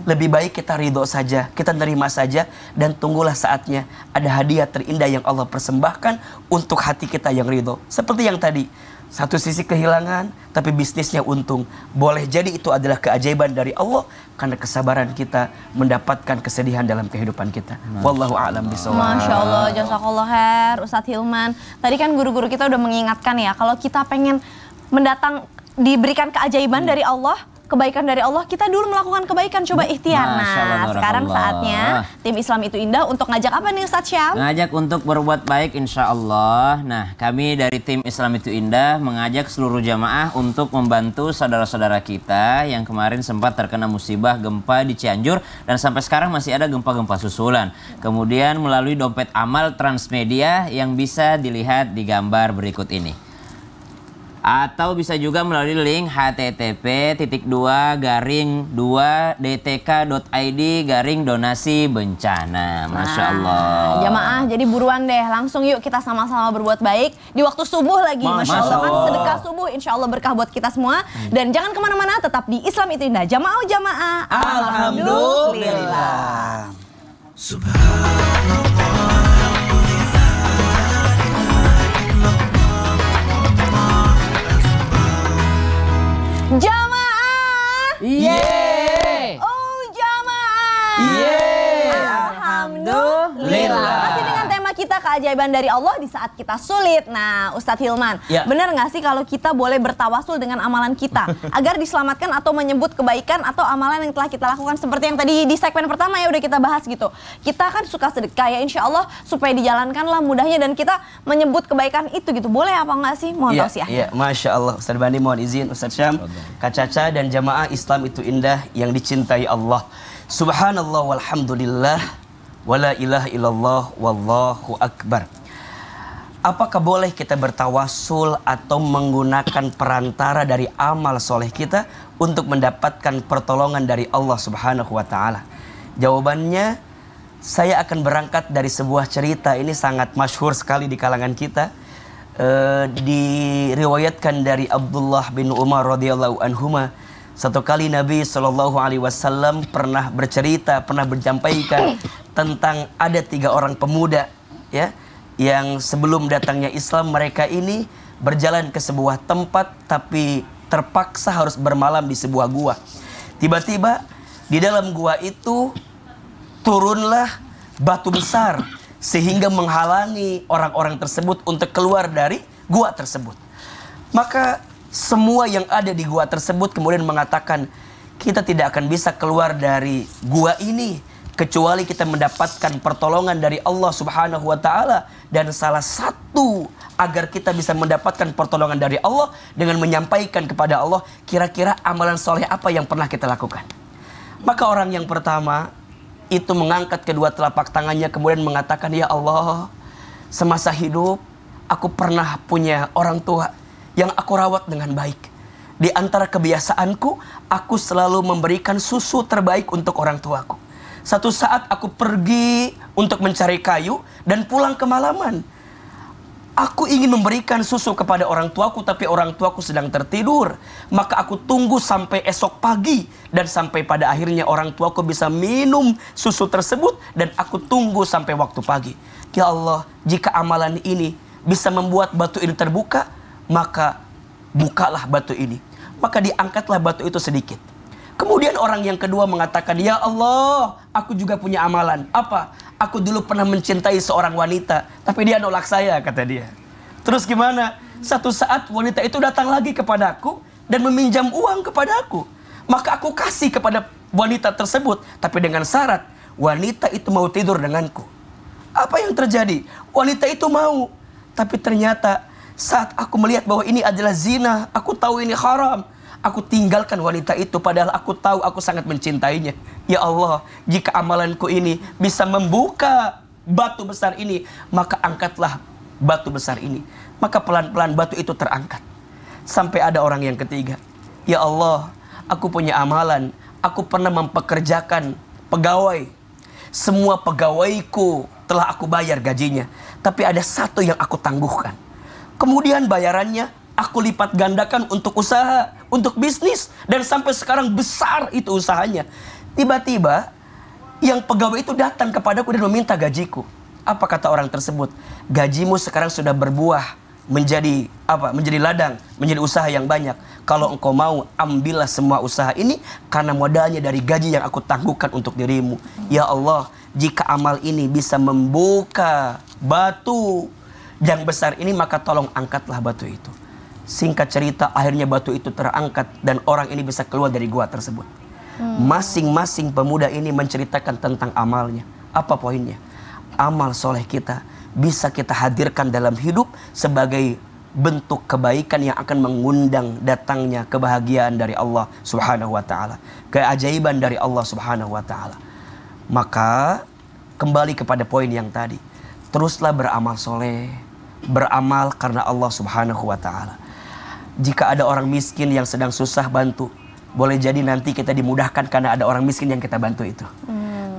Lebih baik kita ridho saja, kita nerima saja, dan tunggulah saatnya ada hadiah terindah yang Allah persembahkan untuk hati kita yang ridho. Seperti yang tadi, satu sisi kehilangan, tapi bisnisnya untung. Boleh jadi itu adalah keajaiban dari Allah karena kesabaran kita mendapatkan kesedihan dalam kehidupan kita. Wallahu a'lam bishawab. Masya Allah, jazakallah khair, Ustadz Hilman. Tadi kan guru-guru kita udah mengingatkan ya, kalau kita pengen diberikan keajaiban dari Allah, kebaikan dari Allah, kita dulu melakukan kebaikan, coba ikhtiar. Nah, sekarang saatnya tim Islam itu Indah untuk ngajak apa nih Ustadz Syam? Ngajak untuk berbuat baik insya Allah. Nah, kami dari tim Islam itu Indah mengajak seluruh jamaah untuk membantu saudara-saudara kita yang kemarin sempat terkena musibah gempa di Cianjur dan sampai sekarang masih ada gempa-gempa susulan. Kemudian melalui dompet amal Transmedia yang bisa dilihat di gambar berikut ini. Atau bisa juga melalui link http://2-dtk.id/donasi bencana. Masya Allah. Jamaah, jadi buruan deh, langsung yuk kita sama-sama berbuat baik di waktu subuh lagi. Masya Allah, kan sedekah subuh, insya Allah berkah buat kita semua. Dan jangan kemana-mana, tetap di Islam itu Indah. Jamaah. Alhamdulillah. Subhanallah. Jamaah. Yeay. Oh jamaah. Yeay. Alhamdulillah. Masih dengan tema kita keajaiban dari Allah di saat kita sulit. Nah, Ustadz Hilman, benar nggak sih kalau kita boleh bertawasul dengan amalan kita agar diselamatkan atau menyebut kebaikan atau amalan yang telah kita lakukan seperti yang tadi di segmen pertama ya udah kita bahas gitu. Kita kan suka sedekah ya, insya Allah supaya dijalankanlah mudahnya dan kita menyebut kebaikan itu gitu. Boleh apa nggak sih? Mohon tausiah. Iya, Masya Allah. Ustadz Bani mohon izin, Ustadz Syam, Kak Caca dan jamaah Islam itu Indah yang dicintai Allah. Subhanallah walhamdulillah wala ilaha illallah wallahu akbar. Apakah boleh kita bertawasul atau menggunakan perantara dari amal soleh kita untuk mendapatkan pertolongan dari Allah Subhanahu wa ta'ala? Jawabannya, saya akan berangkat dari sebuah cerita. Ini sangat masyhur sekali di kalangan kita. Diriwayatkan dari Abdullah bin Umar radhiyallahu anhuma. Satu kali Nabi SAW pernah bercerita, pernah menyampaikan tentang ada 3 orang pemuda ya, yang sebelum datangnya Islam mereka ini berjalan ke sebuah tempat tapi terpaksa harus bermalam di sebuah gua. Tiba-tiba di dalam gua itu turunlah batu besar sehingga menghalangi orang-orang tersebut untuk keluar dari gua tersebut. Maka semua yang ada di gua tersebut kemudian mengatakan, kita tidak akan bisa keluar dari gua ini kecuali kita mendapatkan pertolongan dari Allah Subhanahu wa ta'ala. Dan salah satu agar kita bisa mendapatkan pertolongan dari Allah dengan menyampaikan kepada Allah kira-kira amalan soleh apa yang pernah kita lakukan. Maka orang yang pertama itu mengangkat kedua telapak tangannya kemudian mengatakan, ya Allah, semasa hidup aku pernah punya orang tua yang aku rawat dengan baik. Di antara kebiasaanku, aku selalu memberikan susu terbaik untuk orang tuaku. Satu saat aku pergi untuk mencari kayu dan pulang kemalaman. Aku ingin memberikan susu kepada orang tuaku, tapi orang tuaku sedang tertidur. Maka aku tunggu sampai esok pagi, dan sampai pada akhirnya orang tuaku bisa minum susu tersebut, dan aku tunggu sampai waktu pagi. Ya Allah, jika amalan ini bisa membuat batu ini terbuka, maka bukalah batu ini. Maka diangkatlah batu itu sedikit. Kemudian orang yang kedua mengatakan, ya Allah, aku juga punya amalan. Apa? Aku dulu pernah mencintai seorang wanita, tapi dia nolak saya, kata dia. Terus gimana? Satu saat wanita itu datang lagi kepadaku dan meminjam uang kepadaku. Maka aku kasih kepada wanita tersebut, tapi dengan syarat wanita itu mau tidur denganku. Apa yang terjadi? Wanita itu mau, tapi ternyata saat aku melihat bahwa ini adalah zina, aku tahu ini haram, aku tinggalkan wanita itu padahal aku tahu aku sangat mencintainya. Ya Allah, jika amalanku ini bisa membuka batu besar ini, maka angkatlah batu besar ini. Maka pelan-pelan batu itu terangkat. Sampai ada orang yang ketiga. Ya Allah, aku punya amalan. Aku pernah mempekerjakan pegawai. Semua pegawaiku telah aku bayar gajinya. Tapi ada satu yang aku tangguhkan. Kemudian bayarannya aku lipat gandakan untuk usaha, untuk bisnis. Dan sampai sekarang besar itu usahanya. Tiba-tiba yang pegawai itu datang kepadaku dan meminta gajiku. Apa kata orang tersebut? Gajimu sekarang sudah berbuah menjadi apa? Menjadi ladang, menjadi usaha yang banyak. Kalau engkau mau, ambillah semua usaha ini karena modalnya dari gaji yang aku tangguhkan untuk dirimu. Ya Allah, jika amal ini bisa membuka batu yang besar ini, maka tolong angkatlah batu itu. Singkat cerita, akhirnya batu itu terangkat dan orang ini bisa keluar dari gua tersebut. Masing-masing pemuda ini menceritakan tentang amalnya. Apa poinnya? Amal soleh kita bisa kita hadirkan dalam hidup sebagai bentuk kebaikan yang akan mengundang datangnya kebahagiaan dari Allah Subhanahu wa taala, keajaiban dari Allah Subhanahu wa taala. Maka kembali kepada poin yang tadi, teruslah beramal soleh, beramal karena Allah Subhanahu wa taala. Jika ada orang miskin yang sedang susah, bantu. Boleh jadi nanti kita dimudahkan karena ada orang miskin yang kita bantu itu.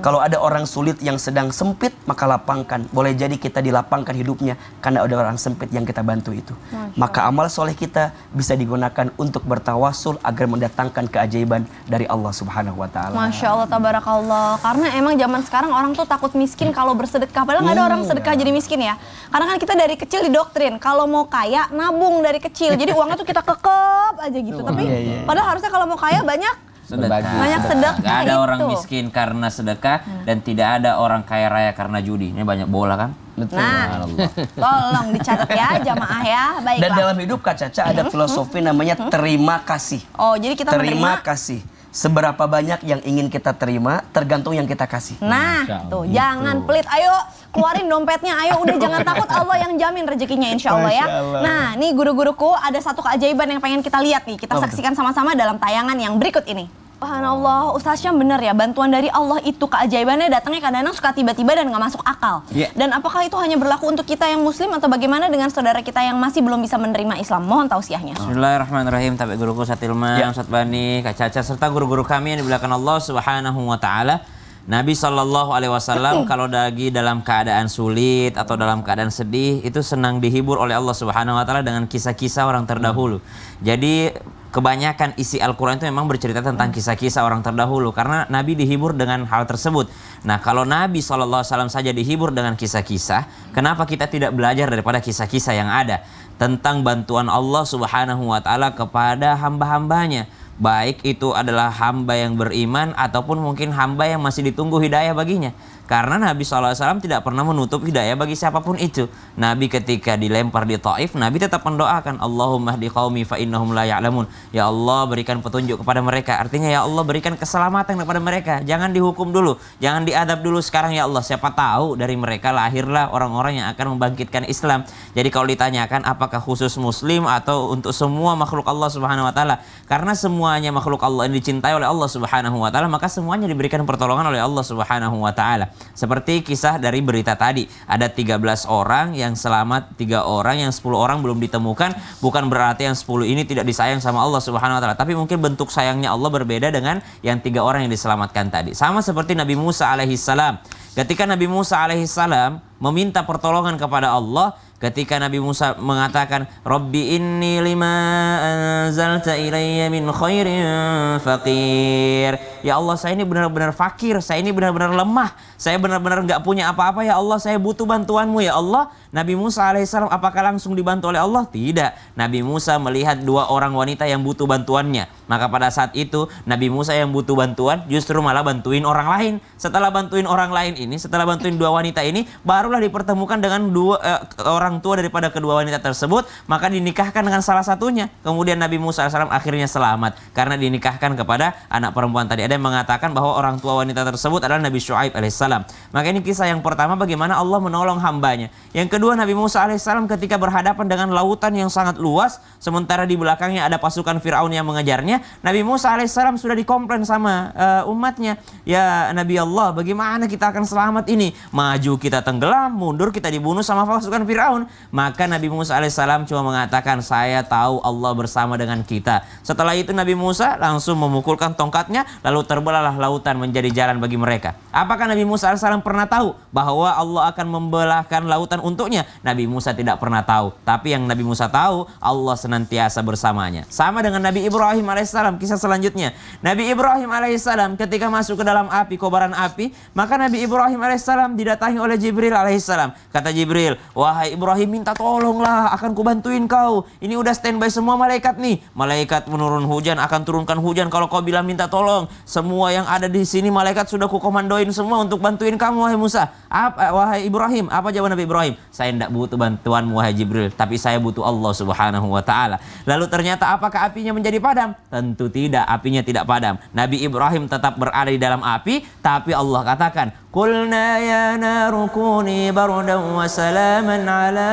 Kalau ada orang sulit yang sedang sempit, maka lapangkan. Boleh jadi kita dilapangkan hidupnya karena ada orang sempit yang kita bantu itu. Maka amal soleh kita bisa digunakan untuk bertawasul agar mendatangkan keajaiban dari Allah Subhanahu wa taala. Masya Allah, tabarakallah. Karena emang zaman sekarang orang tuh takut miskin kalau bersedekah. Padahal nggak ada orang sedekah jadi miskin ya. Karena kan kita dari kecil didoktrin kalau mau kaya nabung dari kecil. Jadi uangnya tuh kita kekep aja gitu. Tapi padahal harusnya kalau mau kaya banyak sedekah. Banyak sedekah. Gak ada orang miskin karena sedekah dan tidak ada orang kaya raya karena judi. Ini banyak bola kan? Betul. Nah, tolong dicatat ya jamaah ya. Baiklah. Dan dalam hidup Kak Caca ada filosofi namanya terima kasih. Oh, jadi kita terima kasih. Seberapa banyak yang ingin kita terima tergantung yang kita kasih. Nah, tuh jangan pelit. Ayo keluarin dompetnya. Ayo udah jangan takut, Allah yang jamin rezekinya insya Allah ya. Nah, nih guru-guruku ada satu keajaiban yang pengen kita lihat nih. Kita saksikan sama-sama dalam tayangan yang berikut ini. Subhanallah, Ustaz Syam benar ya, bantuan dari Allah itu keajaibannya datangnya kadang-kadang suka tiba-tiba dan nggak masuk akal. Dan apakah itu hanya berlaku untuk kita yang muslim atau bagaimana dengan saudara kita yang masih belum bisa menerima Islam? Mohon tausiahnya. Bismillahirrahmanirrahim. Tapi guruku Satilman, Ustaz Bani, Kak Caca serta guru-guru kami yang dimuliakan Allah Subhanahu wa taala. Nabi SAW kalau lagi dalam keadaan sulit atau dalam keadaan sedih itu senang dihibur oleh Allah Subhanahu wa taala dengan kisah-kisah orang terdahulu. Jadi kebanyakan isi Al-Quran itu memang bercerita tentang kisah-kisah orang terdahulu karena Nabi dihibur dengan hal tersebut. Nah, kalau Nabi SAW saja dihibur dengan kisah-kisah, kenapa kita tidak belajar daripada kisah-kisah yang ada tentang bantuan Allah Subhanahu wa taala kepada hamba-hambanya? Baik itu adalah hamba yang beriman ataupun mungkin hamba yang masih ditunggu hidayah baginya. Karena Nabi SAW tidak pernah menutup hidayah bagi siapapun itu. Nabi ketika dilempar di Taif, Nabi tetap mendoakan, Allahumma hdi qaumi fa innahum la ya'lamun. Ya Allah berikan petunjuk kepada mereka. Artinya ya Allah berikan keselamatan kepada mereka. Jangan dihukum dulu, jangan diadab dulu sekarang ya Allah. Siapa tahu dari mereka lahirlah orang-orang yang akan membangkitkan Islam. Jadi kalau ditanyakan apakah khusus muslim atau untuk semua makhluk Allah Subhanahu wa taala? Karena semuanya makhluk Allah yang dicintai oleh Allah Subhanahu wa taala, maka semuanya diberikan pertolongan oleh Allah Subhanahu wa taala. Seperti kisah dari berita tadi, ada 13 orang yang selamat, 3 orang, yang 10 orang belum ditemukan. Bukan berarti yang 10 ini tidak disayang sama Allah Subhanahu wa taala, tapi mungkin bentuk sayangnya Allah berbeda dengan yang 3 orang yang diselamatkan tadi. Sama seperti Nabi Musa alaihissalam. Ketika Nabi Musa alaihissalam meminta pertolongan kepada Allah, ketika Nabi Musa mengatakan, Rabbi inni lima anzalta ilayya min khairin faqir. Ya Allah, saya ini benar-benar fakir, saya ini benar-benar lemah, saya benar-benar nggak punya apa-apa ya Allah, saya butuh bantuanmu ya Allah. Nabi Musa alaihissalam apakah langsung dibantu oleh Allah? Tidak. Nabi Musa melihat 2 orang wanita yang butuh bantuannya. Maka pada saat itu Nabi Musa yang butuh bantuan justru malah bantuin orang lain. Setelah bantuin orang lain ini, setelah bantuin 2 wanita ini, barulah dipertemukan dengan 2 orang orang tua daripada kedua wanita tersebut, maka dinikahkan dengan salah satunya. Kemudian Nabi Musa AS akhirnya selamat karena dinikahkan kepada anak perempuan tadi. Ada yang mengatakan bahwa orang tua wanita tersebut adalah Nabi Syuaib alaihissalam. Maka ini kisah yang pertama, bagaimana Allah menolong hambanya. Yang kedua, Nabi Musa alaihissalam ketika berhadapan dengan lautan yang sangat luas, sementara di belakangnya ada pasukan Fir'aun yang mengejarnya, Nabi Musa alaihissalam sudah dikomplain sama umatnya, ya Nabi Allah, bagaimana kita akan selamat ini? Maju kita tenggelam, mundur kita dibunuh sama pasukan Fir'aun. Maka Nabi Musa alaihissalam cuma mengatakan, saya tahu Allah bersama dengan kita. Setelah itu Nabi Musa langsung memukulkan tongkatnya, lalu terbelahlah lautan menjadi jalan bagi mereka. Apakah Nabi Musa alaihissalam pernah tahu bahwa Allah akan membelahkan lautan untuknya? Nabi Musa tidak pernah tahu. Tapi yang Nabi Musa tahu, Allah senantiasa bersamanya. Sama dengan Nabi Ibrahim alaihissalam, kisah selanjutnya. Nabi Ibrahim alaihissalam ketika masuk ke dalam api, kobaran api, maka Nabi Ibrahim alaihissalam didatangi oleh Jibril alaihissalam. Kata Jibril, wahai Ibrahim, minta tolonglah, akan kubantuin kau. Ini udah standby semua malaikat nih. Malaikat menurun hujan, akan turunkan hujan kalau kau bilang minta tolong. Semua yang ada di sini malaikat sudah kukomandoin semua untuk bantuin kamu, wahai Musa. Wahai Ibrahim, apa jawaban Nabi Ibrahim? Saya tidak butuh bantuanmu, wahai Jibril, tapi saya butuh Allah Subhanahu wa ta'ala. Lalu ternyata apakah apinya menjadi padam? Tentu tidak, apinya tidak padam. Nabi Ibrahim tetap berada di dalam api, tapi Allah katakan, Qulna ya naru kuni bardan wa salaman ala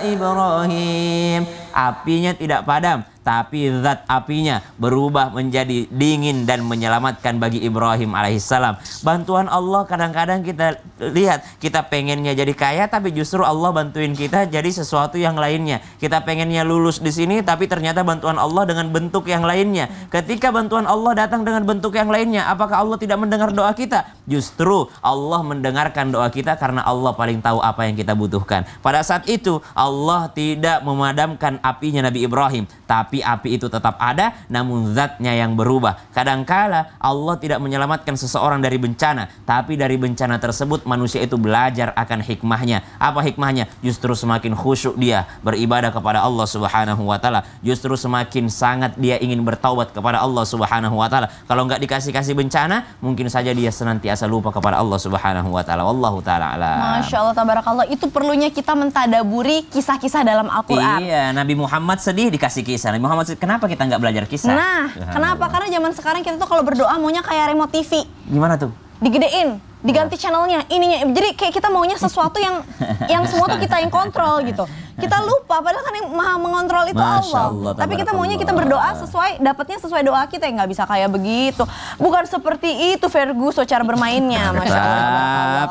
Ibrahim. Apinya tidak padam, tapi zat apinya berubah menjadi dingin dan menyelamatkan bagi Ibrahim alaihissalam. Bantuan Allah kadang-kadang kita lihat, kita pengennya jadi kaya, tapi justru Allah bantuin kita jadi sesuatu yang lainnya. Kita pengennya lulus di sini, tapi ternyata bantuan Allah dengan bentuk yang lainnya. Ketika bantuan Allah datang dengan bentuk yang lainnya, apakah Allah tidak mendengar doa kita? Justru Allah mendengarkan doa kita karena Allah paling tahu apa yang kita butuhkan. Pada saat itu Allah tidak memadamkan apinya Nabi Ibrahim, tapi api itu tetap ada, namun zatnya yang berubah. Kadangkala Allah tidak menyelamatkan seseorang dari bencana, tapi dari bencana tersebut manusia itu belajar akan hikmahnya. Apa hikmahnya? Justru semakin khusyuk dia beribadah kepada Allah Subhanahu wa ta'ala. Justru semakin sangat dia ingin bertaubat kepada Allah Subhanahu wa ta'ala. Kalau nggak dikasih-kasih bencana, mungkin saja dia senantiasa lupa kepada Allah Subhanahu wa ta'ala. Wallahu ta'ala alam. Masya Allah, tabarakallah. Itu perlunya kita mentadaburi kisah-kisah dalam Al-Quran. Iya, Nabi Muhammad sedih dikasih kisah. Nabi Muhammad sedih. Kenapa kita nggak belajar kisah? Nah, kenapa? Karena zaman sekarang kita tuh kalau berdoa maunya kayak remote TV. Gimana tuh? Digedein, diganti channelnya, ininya. Jadi kayak kita maunya sesuatu yang semua tuh kita yang kontrol gitu. Kita lupa, padahal kan yang maha mengontrol itu Allah. Tapi kita maunya kita berdoa sesuai, dapatnya sesuai doa kita, yang nggak bisa kayak begitu. Bukan seperti itu Ferguson cara bermainnya, Masya Allah.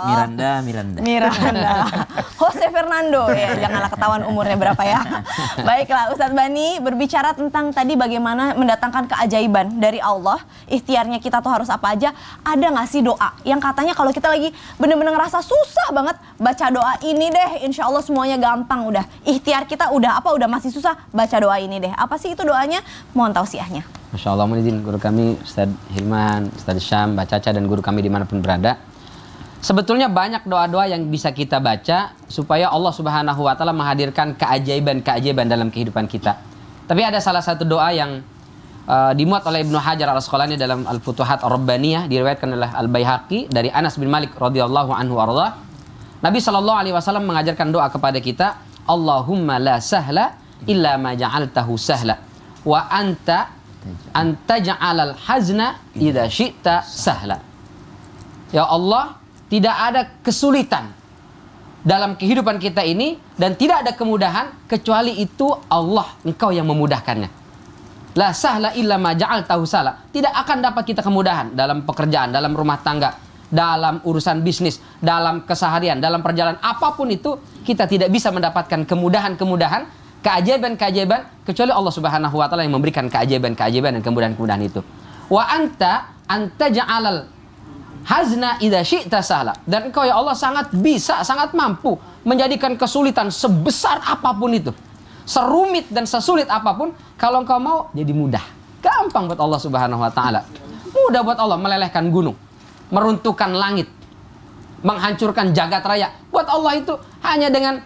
Miranda. Jose Fernando, ya janganlah ketahuan umurnya berapa ya. Baiklah, Ustadz Bani berbicara tentang tadi bagaimana mendatangkan keajaiban dari Allah. Ikhtiarnya kita tuh harus apa aja. Ada nggak sih doa yang katanya kalau kita lagi bener-bener ngerasa susah banget, baca doa ini deh, insya Allah semuanya gampang udah. Ikhtiar kita udah masih susah, baca doa ini deh. Apa sih itu doanya? Mohon tausiahnya. Masya Allah, mohon izin guru kami Ustadz Hilman, Ustadz Syam, Mbak Caca dan guru kami dimanapun berada. Sebetulnya banyak doa-doa yang bisa kita baca supaya Allah Subhanahu wa ta'ala menghadirkan keajaiban-keajaiban dalam kehidupan kita. Tapi ada salah satu doa yang dimuat oleh Ibnu Hajar al-Asqalani dalam Al-Futuhat Ar-Rabbaniyah, diriwayatkan oleh Al-Baihaqi dari Anas bin Malik radhiyallahu anhu arda. Nabi SAW mengajarkan doa kepada kita, Allahumma la sahla illa ma ja'altahu sahla wa anta ja'alal hazna idza syi'ta sahla. Ya Allah, tidak ada kesulitan dalam kehidupan kita ini dan tidak ada kemudahan kecuali itu Allah, Engkau yang memudahkannya. La sahla illa ma ja'altahu sahla. Tidak akan dapat kita kemudahan dalam pekerjaan, dalam rumah tangga, dalam urusan bisnis, dalam keseharian, dalam perjalanan apapun itu, kita tidak bisa mendapatkan kemudahan-kemudahan, keajaiban-keajaiban kecuali Allah Subhanahu wa ta'ala yang memberikan keajaiban-keajaiban dan kemudahan-kemudahan itu. Wa anta ja'alal hazna idza syi'ta sahla. Dan Engkau ya Allah sangat bisa, sangat mampu menjadikan kesulitan sebesar apapun itu, serumit dan sesulit apapun, kalau Engkau mau jadi mudah. Gampang buat Allah Subhanahu wa ta'ala. Mudah buat Allah melelehkan gunung, meruntuhkan langit, menghancurkan jagat raya. Buat Allah itu hanya dengan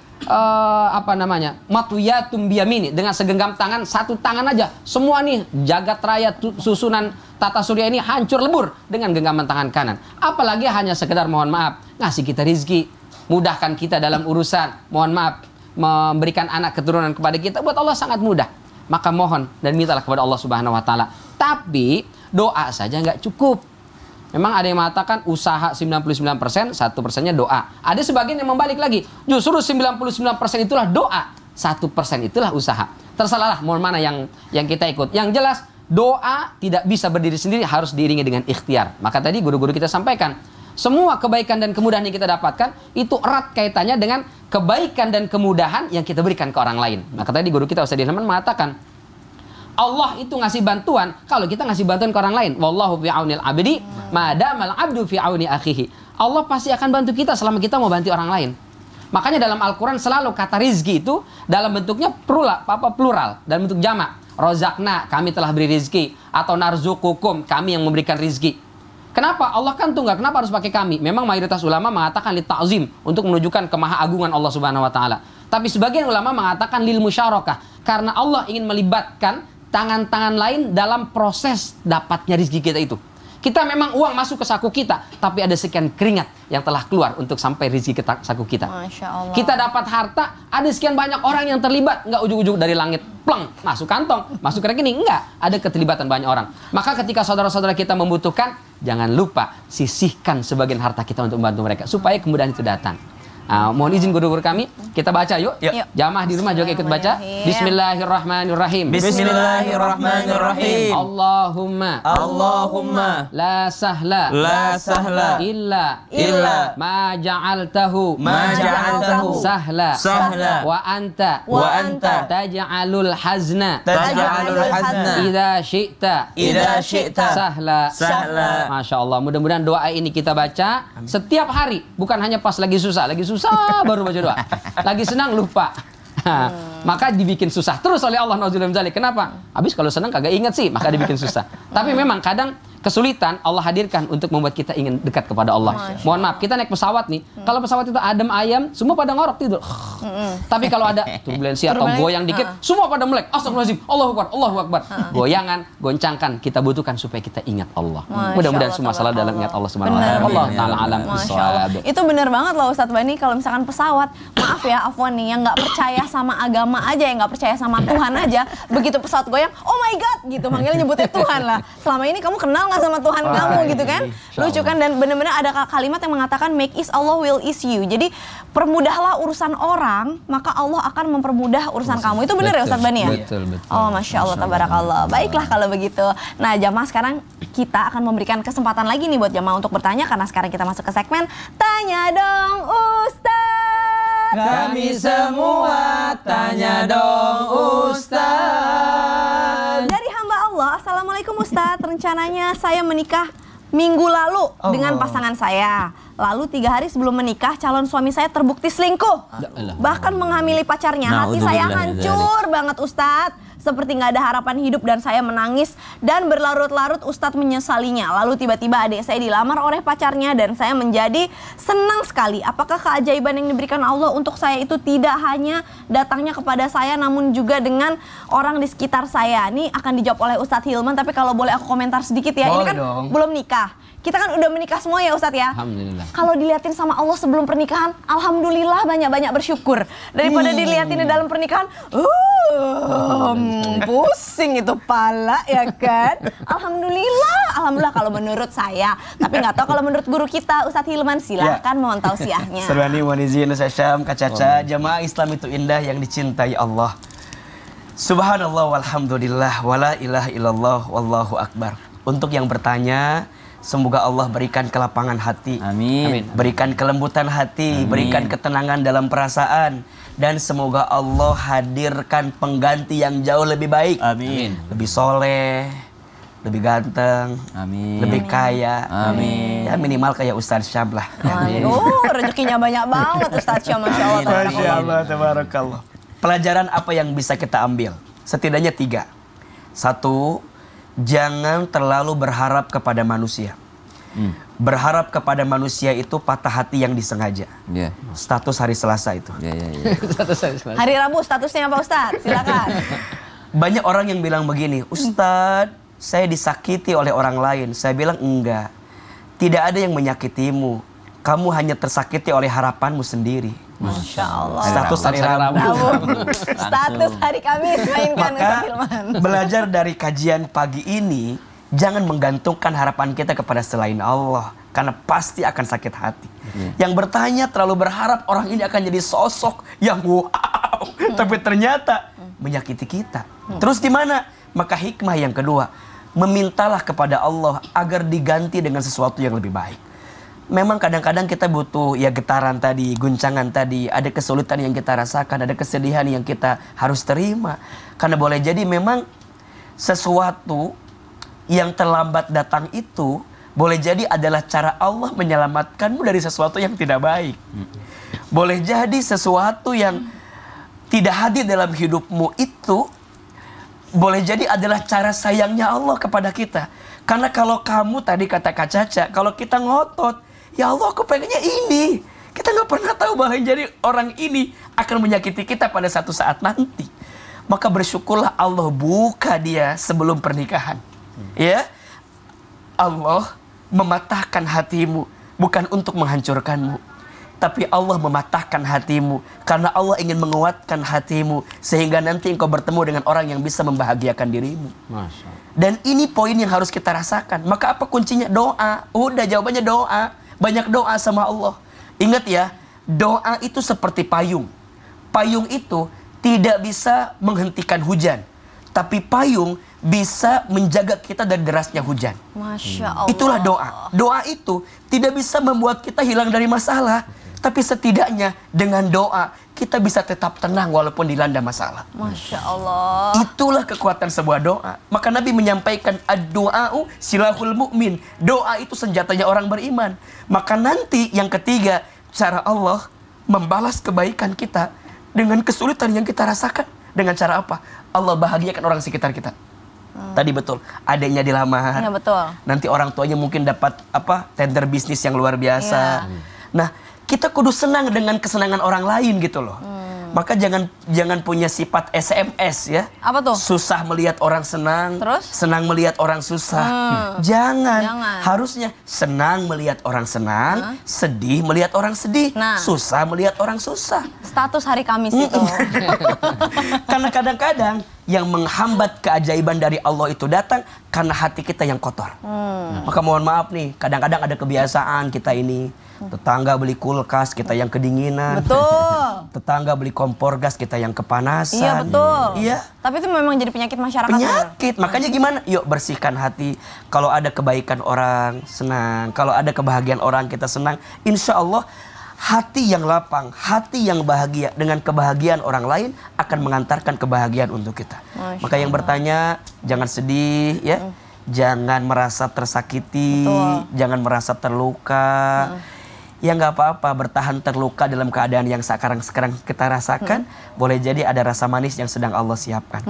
matuyatum biyamini, dengan segenggam tangan, satu tangan aja semua nih jagat raya susunan tata surya ini hancur lebur dengan genggaman tangan kanan. Apalagi hanya sekedar mohon maaf ngasih kita rizki, mudahkan kita dalam urusan, mohon maaf memberikan anak keturunan kepada kita, buat Allah sangat mudah. Maka mohon dan mintalah kepada Allah Subhanahu wa taala. Tapi doa saja nggak cukup. Memang ada yang mengatakan usaha 99%, 1%-nya doa. Ada sebagian yang membalik lagi. Justru 99% itulah doa, 1% itulah usaha. Terserahlah mau mana yang kita ikut. Yang jelas doa tidak bisa berdiri sendiri, harus diiringi dengan ikhtiar. Maka tadi guru-guru kita sampaikan, semua kebaikan dan kemudahan yang kita dapatkan itu erat kaitannya dengan kebaikan dan kemudahan yang kita berikan ke orang lain. Maka tadi guru kita Ustaz Hilman mengatakan, Allah itu ngasih bantuan kalau kita ngasih bantuan ke orang lain. Wallahu fi aunil abdi madamal abdu fi auni akhihi. Allah pasti akan bantu kita selama kita mau bantu orang lain. Makanya dalam Al-Qur'an selalu kata rizki itu dalam bentuknya plural, dalam bentuk jamak. Rozakna, kami telah beri rizki. Atau narzukukum, kami yang memberikan rizki. Kenapa? Allah kan tunggal, kenapa harus pakai kami? Memang mayoritas ulama mengatakan li ta'zim, untuk menunjukkan kemahaagungan Allah Subhanahu wa taala. Tapi sebagian ulama mengatakan lil musyarakah, karena Allah ingin melibatkan tangan-tangan lain dalam proses dapatnya rezeki kita itu. Kita memang uang masuk ke saku kita, tapi ada sekian keringat yang telah keluar untuk sampai rezeki ke saku kita. Masya Allah. Kita dapat harta, ada sekian banyak orang yang terlibat, nggak ujuk-ujuk dari langit, pleng, masuk kantong, masuk ke rekening, enggak. Ada keterlibatan banyak orang. Maka ketika saudara-saudara kita membutuhkan, jangan lupa sisihkan sebagian harta kita untuk membantu mereka, supaya kemudahan itu datang. Mohon izin guru-guru kami, kita baca yuk. Jamaah di rumah juga ikut baca. Bismillahirrahmanirrahim. Bismillahirrahmanirrahim. Allahumma la sahla illa ma ja'altahu sahla wa anta taj'alul hazna idza syi'ta sahla. Masya Allah, mudah-mudahan doa ini kita baca setiap hari, bukan hanya pas lagi susah baru baca doa. Lagi senang lupa. Maka dibikin susah terus oleh Allah Naudzubillah min dzalik. Kenapa? Habis kalau senang kagak ingat sih, maka dibikin susah. Tapi memang kadang kesulitan Allah hadirkan untuk membuat kita ingin dekat kepada Allah. Mohon maaf, kita naik pesawat nih. Kalau pesawat itu adem ayam, semua pada ngorok tidur. Tapi kalau ada turbulensi atau goyang dikit, semua pada melek. Astagfirullahaladzim, Allahu Akbar, Allahu Akbar. Goyangan, goncangkan kita butuhkan supaya kita ingat Allah. Mudah-mudahan semua salah dalam ingat Allah Subhanahu wa taala. Allah taala alam bisawab. Itu benar banget loh Ustadz Bani, kalau misalkan pesawat, maaf ya Afwan nih, yang nggak percaya sama agama aja, yang nggak percaya sama Tuhan aja, begitu pesawat goyang, oh my God gitu, manggilnya nyebutnya Tuhan lah. Selama ini kamu kenal nggak sama Tuhan kamu gitu kan? Lucu kan? Dan benar-benar ada kalimat yang mengatakan make is Allah will is you. Jadi permudahlah urusan orang, maka Allah akan mempermudah urusan kamu. Itu benar ya Ustadz Bani ya? Betul. Oh Masya Allah, tabarakallah. Baiklah kalau begitu. Nah jamaah, sekarang kita akan memberikan kesempatan lagi nih buat jamaah untuk bertanya, karena sekarang kita masuk ke segmen Tanya Dong Ustadz. Kami semua tanya dong Ustadz. Dari hamba Allah, Assalamualaikum Ustadz. Rencananya saya menikah minggu lalu dengan pasangan saya. Lalu 3 hari sebelum menikah, calon suami saya terbukti selingkuh. Bahkan menghamili pacarnya. Hati saya hancur banget Ustadz. Seperti nggak ada harapan hidup dan saya menangis dan berlarut-larut Ustadz menyesalinya. Lalu tiba-tiba adik saya dilamar oleh pacarnya dan saya menjadi senang sekali. Apakah keajaiban yang diberikan Allah untuk saya itu tidak hanya datangnya kepada saya, namun juga dengan orang di sekitar saya? Ini akan dijawab oleh Ustadz Hilman, tapi kalau boleh aku komentar sedikit ya. Boleh. Ini kan belum nikah. Kita kan udah menikah semua ya Ustadz ya. Alhamdulillah. Kalau dilihatin sama Allah sebelum pernikahan, alhamdulillah banyak-banyak bersyukur. Daripada dilihatin di dalam pernikahan, pusing itu pala ya kan. Alhamdulillah kalau menurut saya. Tapi nggak tahu kalau menurut guru kita Ustadz Hilman, silahkan mohon tausiahnya. Serwani wanizin Syam kacaca, jamaah Islam itu indah yang dicintai Allah. Subhanallah walhamdulillah wala ilaha illallah wallahu akbar. Untuk yang bertanya, semoga Allah berikan kelapangan hati. Amin. Berikan kelembutan hati, berikan ketenangan dalam perasaan, dan semoga Allah hadirkan pengganti yang jauh lebih baik. Amin. Lebih soleh, lebih ganteng, lebih kaya. Amin. Ya minimal kayak Ustadz Syam lah. Rezekinya banyak banget Ustadz Syam, Masya Allah. Masya Allah, tabarakallah. Pelajaran apa yang bisa kita ambil? Setidaknya 3. 1, jangan terlalu berharap kepada manusia. Berharap kepada manusia itu patah hati yang disengaja. Status hari Selasa itu. Hari Rabu statusnya apa Ustadz? Silakan. Banyak orang yang bilang begini, Ustadz, saya disakiti oleh orang lain. Saya bilang enggak. Tidak ada yang menyakitimu. Kamu hanya tersakiti oleh harapanmu sendiri. Masya Allah. Status hari Rabu. Status hari Kamis mainkan Ustaz Hilman. Belajar dari kajian pagi ini, jangan menggantungkan harapan kita kepada selain Allah, karena pasti akan sakit hati. Yang bertanya terlalu berharap orang ini akan jadi sosok yang wow, tapi ternyata menyakiti kita. Terus gimana? Maka hikmah yang kedua, memintalah kepada Allah agar diganti dengan sesuatu yang lebih baik. Memang kadang-kadang kita butuh ya getaran tadi, guncangan tadi, ada kesulitan yang kita rasakan, ada kesedihan yang kita harus terima. Karena boleh jadi memang sesuatu yang terlambat datang itu boleh jadi adalah cara Allah menyelamatkanmu dari sesuatu yang tidak baik. Boleh jadi sesuatu yang tidak hadir dalam hidupmu itu boleh jadi adalah cara sayangnya Allah kepada kita. Karena kalau kamu tadi kata Kak Caca, kalau kita ngotot, ya Allah aku pengennya ini, kita nggak pernah tahu bahwa jadi orang ini akan menyakiti kita pada satu saat nanti. Maka bersyukurlah Allah buka dia sebelum pernikahan. Ya, Allah mematahkan hatimu bukan untuk menghancurkanmu, tapi Allah mematahkan hatimu karena Allah ingin menguatkan hatimu sehingga nanti engkau bertemu dengan orang yang bisa membahagiakan dirimu. Masya Allah. Dan ini poin yang harus kita rasakan. Maka apa kuncinya? Doa. Udah jawabannya doa. Banyak doa sama Allah. Ingat ya, doa itu seperti payung. Payung itu tidak bisa menghentikan hujan, tapi payung bisa menjaga kita dari derasnya hujan. Masya Allah. Itulah doa. Doa itu tidak bisa membuat kita hilang dari masalah, tapi setidaknya dengan doa kita bisa tetap tenang walaupun dilanda masalah. Masya Allah. Itulah kekuatan sebuah doa. Maka Nabi menyampaikan ad-du'a'u silahul mu'min. Doa itu senjatanya orang beriman. Maka nanti yang ketiga, cara Allah membalas kebaikan kita dengan kesulitan yang kita rasakan. Dengan cara apa? Allah bahagiakan orang sekitar kita. Tadi betul, adanya dilamar. Iya betul. Nanti orang tuanya mungkin dapat tender bisnis yang luar biasa. Nah, kita kudu senang dengan kesenangan orang lain gitu loh. Maka jangan punya sifat SMS ya. Apa tuh? Susah melihat orang senang, terus? Senang melihat orang susah. Jangan. Harusnya senang melihat orang senang, sedih melihat orang sedih, susah melihat orang susah. Status hari Kamis itu. Karena kadang-kadang yang menghambat keajaiban dari Allah itu datang karena hati kita yang kotor. Maka mohon maaf nih, kadang-kadang ada kebiasaan kita ini. Tetangga beli kulkas, kita yang kedinginan. Betul. Tetangga beli kompor gas, kita yang kepanasan. Iya betul. Iya. Tapi itu memang jadi penyakit masyarakat. Penyakit. Makanya gimana? Yuk bersihkan hati. Kalau ada kebaikan orang, senang. Kalau ada kebahagiaan orang, kita senang. Insya Allah hati yang lapang, hati yang bahagia dengan kebahagiaan orang lain akan mengantarkan kebahagiaan untuk kita. Maka yang bertanya, jangan sedih ya. Jangan merasa tersakiti. Jangan merasa terluka. Ya nggak apa-apa, bertahan terluka dalam keadaan yang sekarang kita rasakan. Boleh jadi ada rasa manis yang sedang Allah siapkan.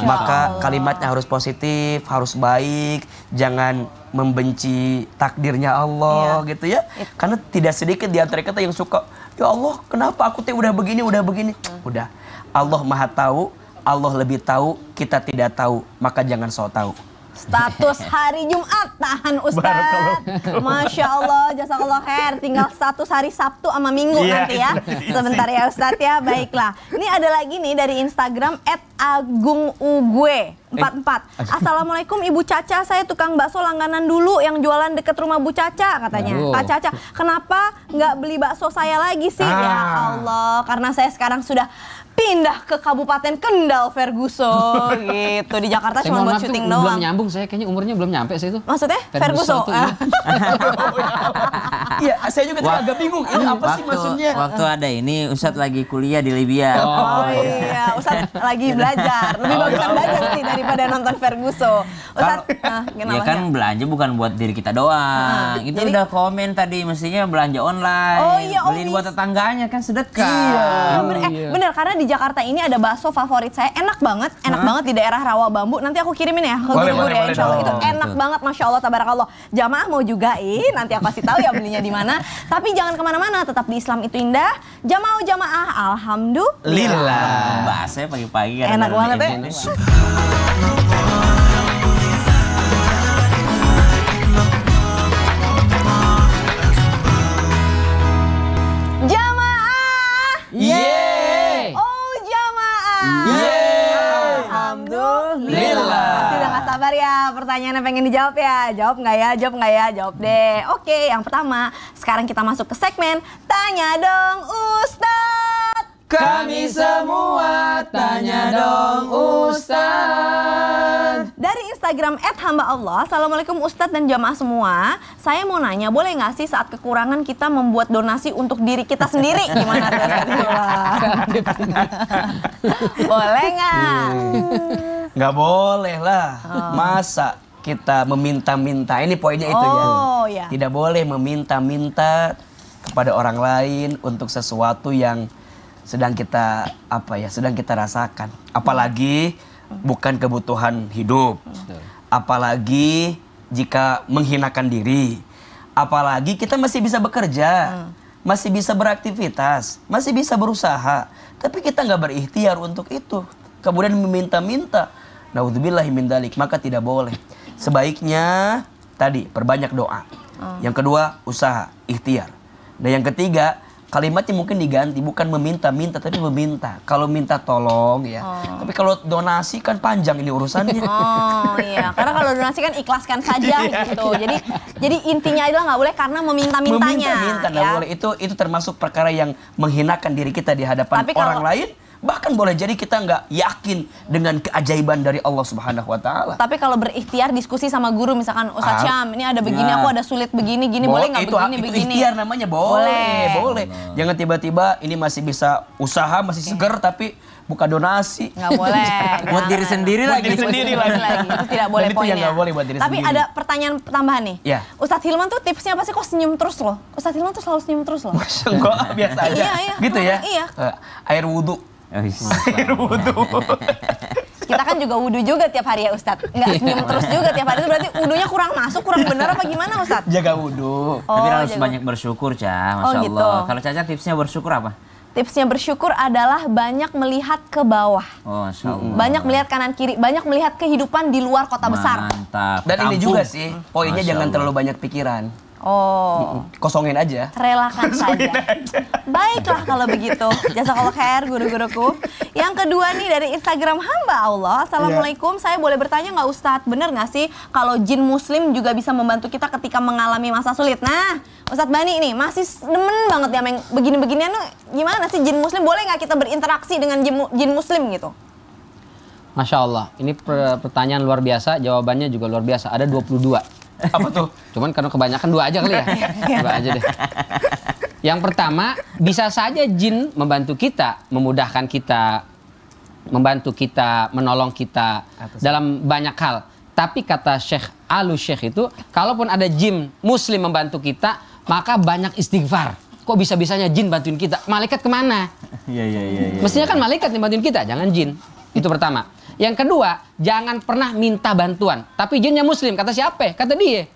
Maka kalimatnya harus positif, harus baik. Jangan membenci takdirnya Allah gitu ya. Karena tidak sedikit di antara kita yang suka, ya Allah kenapa aku udah begini. Udah, Allah maha tahu, Allah lebih tahu, kita tidak tahu. Maka jangan sok tahu. Status hari Jumat, tahan Ustaz. Masya Allah, jazakallah khair. Tinggal status hari Sabtu sama Minggu nanti ya. Sebentar ya Ustaz ya, baiklah. Ini ada lagi nih dari Instagram @agungugwe44. Assalamualaikum Ibu Caca, saya tukang bakso langganan dulu yang jualan deket rumah Bu Caca katanya. Kak Caca, kenapa nggak beli bakso saya lagi sih? Ya Allah, karena saya sekarang sudah pindah ke Kabupaten Kendal Ferguson gitu. Di Jakarta cuma buat syuting doang. Belum nyambung, saya kayaknya umurnya belum nyampe sih itu. Maksudnya Ferguson? Iya, saya juga agak bingung. Ini apa sih maksudnya? Waktu ada ini Ustadz lagi kuliah di Libya. Oh iya, Ustadz lagi belajar. Lebih bagusan belajar sih daripada nonton Ferguson. Ustadz, ya kan belanja bukan buat diri kita doang. Itu udah komen tadi, mestinya belanja online. Oh iya, beliin buat tetangganya kan sedekah. Iya. Bener, karena di Jakarta ini ada bakso favorit saya, enak banget di daerah Rawa Bambu. Nanti aku kirimin ya ke Guru ya, insya Allah. Itu enak banget, Masya Allah, tabarakallah. Jamaah mau jugain, nanti aku kasih tahu ya belinya di mana. Tapi jangan kemana-mana, tetap di Islam itu indah. Jamaah, alhamdulillah. Bahasanya pagi-pagi kan. Enak banget ya. pertanyaannya pengen dijawab ya? Jawab nggak ya? Jawab nggak ya? Jawab deh. Oke, yang pertama, sekarang kita masuk ke segmen Tanya Dong Ustadz. Kami semua tanya dong Ustadz. Dari Instagram @hamba_Allah, Assalamualaikum Ustadz dan jamaah semua. Saya mau nanya, boleh nggak sih saat kekurangan kita membuat donasi untuk diri kita sendiri? Gimana tuh Ustadz? Boleh nggak? Nggak boleh lah. Masa kita meminta-minta? Ini poinnya itu ya. Tidak boleh meminta-minta kepada orang lain untuk sesuatu yang sedang kita rasakan, apalagi bukan kebutuhan hidup, apalagi jika menghinakan diri, apalagi kita masih bisa bekerja, masih bisa beraktivitas, masih bisa berusaha, tapi kita nggak berikhtiar untuk itu, kemudian meminta-minta, naudzubillahi min dzalik, maka tidak boleh. Sebaiknya tadi perbanyak doa, yang kedua usaha, ikhtiar, dan yang ketiga kalimatnya mungkin diganti, bukan meminta-minta tapi meminta. Kalau minta tolong ya. Tapi kalau donasi kan panjang ini urusannya. Oh iya, karena kalau donasi kan ikhlaskan saja gitu. Jadi intinya adalah nggak boleh karena meminta-mintanya. Meminta-minta nggak boleh. Itu termasuk perkara yang menghinakan diri kita di hadapan orang lain. Bahkan boleh jadi kita nggak yakin dengan keajaiban dari Allah Subhanahu Wa Taala. Tapi kalau berikhtiar diskusi sama guru, misalkan Ustadz Syam, ini ada begini, aku ada sulit begini, boleh nggak begini? Itu ikhtiar namanya, boleh. Jangan tiba-tiba ini masih bisa usaha, masih seger, tapi buka donasi. Nggak boleh. Buat diri sendiri lagi. Itu tidak boleh poinnya. Yang nggak boleh buat diri tapi sendiri. ada pertanyaan tambahan nih. Ya. Ustadz Hilman tuh tipsnya apa sih? Kok senyum terus loh? Ustadz Hilman tuh selalu senyum terus loh. Enggak, biasa aja. Iya. Gitu ya? Iya. Air wudhu. Air wudhu. Kita kan juga wudhu juga tiap hari ya Ustadz. Nggak senyum terus juga tiap hari, itu berarti wudhunya kurang masuk, kurang benar apa gimana Ustadz? Jaga wudhu. Tapi harus banyak bersyukur, Ca. Masya Allah. Gitu. Kalau Caca tipsnya bersyukur apa? Tipsnya bersyukur adalah banyak melihat ke bawah. Oh, Masya Allah. Banyak melihat kanan kiri, banyak melihat kehidupan di luar kota besar. Mantap. Dan ini juga sih, poinnya jangan terlalu banyak pikiran. Oh, kosongin aja. Relakan saja. Baiklah kalau begitu. Jazakallah khair guru-guruku. Yang kedua nih dari Instagram hamba Allah. Assalamualaikum, saya boleh bertanya nggak Ustadz? Bener nggak sih kalau jin muslim juga bisa membantu kita ketika mengalami masa sulit? Nah, Ustadz Bani ini masih demen banget ya yang begini-beginian. Gimana sih jin muslim? Boleh nggak kita berinteraksi dengan jin muslim gitu? Masya Allah, ini pertanyaan luar biasa, jawabannya juga luar biasa. Ada 22. Apa tuh? Cuman karena kebanyakan 2 aja kali ya. 2 aja deh. Yang pertama, bisa saja jin membantu kita, memudahkan kita, membantu kita, menolong kita dalam banyak hal. Tapi kata Syekh Al-Syekh itu, kalaupun ada jin muslim membantu kita, maka banyak istighfar. Kok bisa-bisanya jin bantuin kita? Malaikat kemana? Iya. Mestinya kan malaikat yang bantuin kita, jangan jin. Itu pertama. Yang kedua, jangan pernah minta bantuan. Tapi jinnya muslim, kata siapa? Kata dia.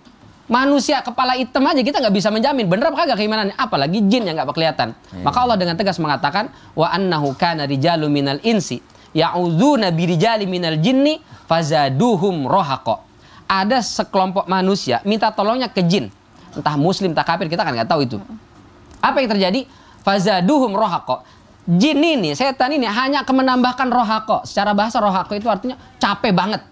Manusia kepala hitam aja kita nggak bisa menjamin bener apa kagak keimanannya, apalagi jin yang nggak kelihatan. Maka Allah dengan tegas mengatakan, wa annahu kana rijalu minal insi ya'udzuna birijali minal jinni fazaduhum rohaqo. Ada sekelompok manusia minta tolongnya ke jin, entah muslim, entah kafir, kita kan nggak tahu itu. Apa yang terjadi? Fazaduhum rohaqo. Jin ini, setan ini hanya akan menambahkan rohaqo. Secara bahasa rohaqo itu artinya capek banget,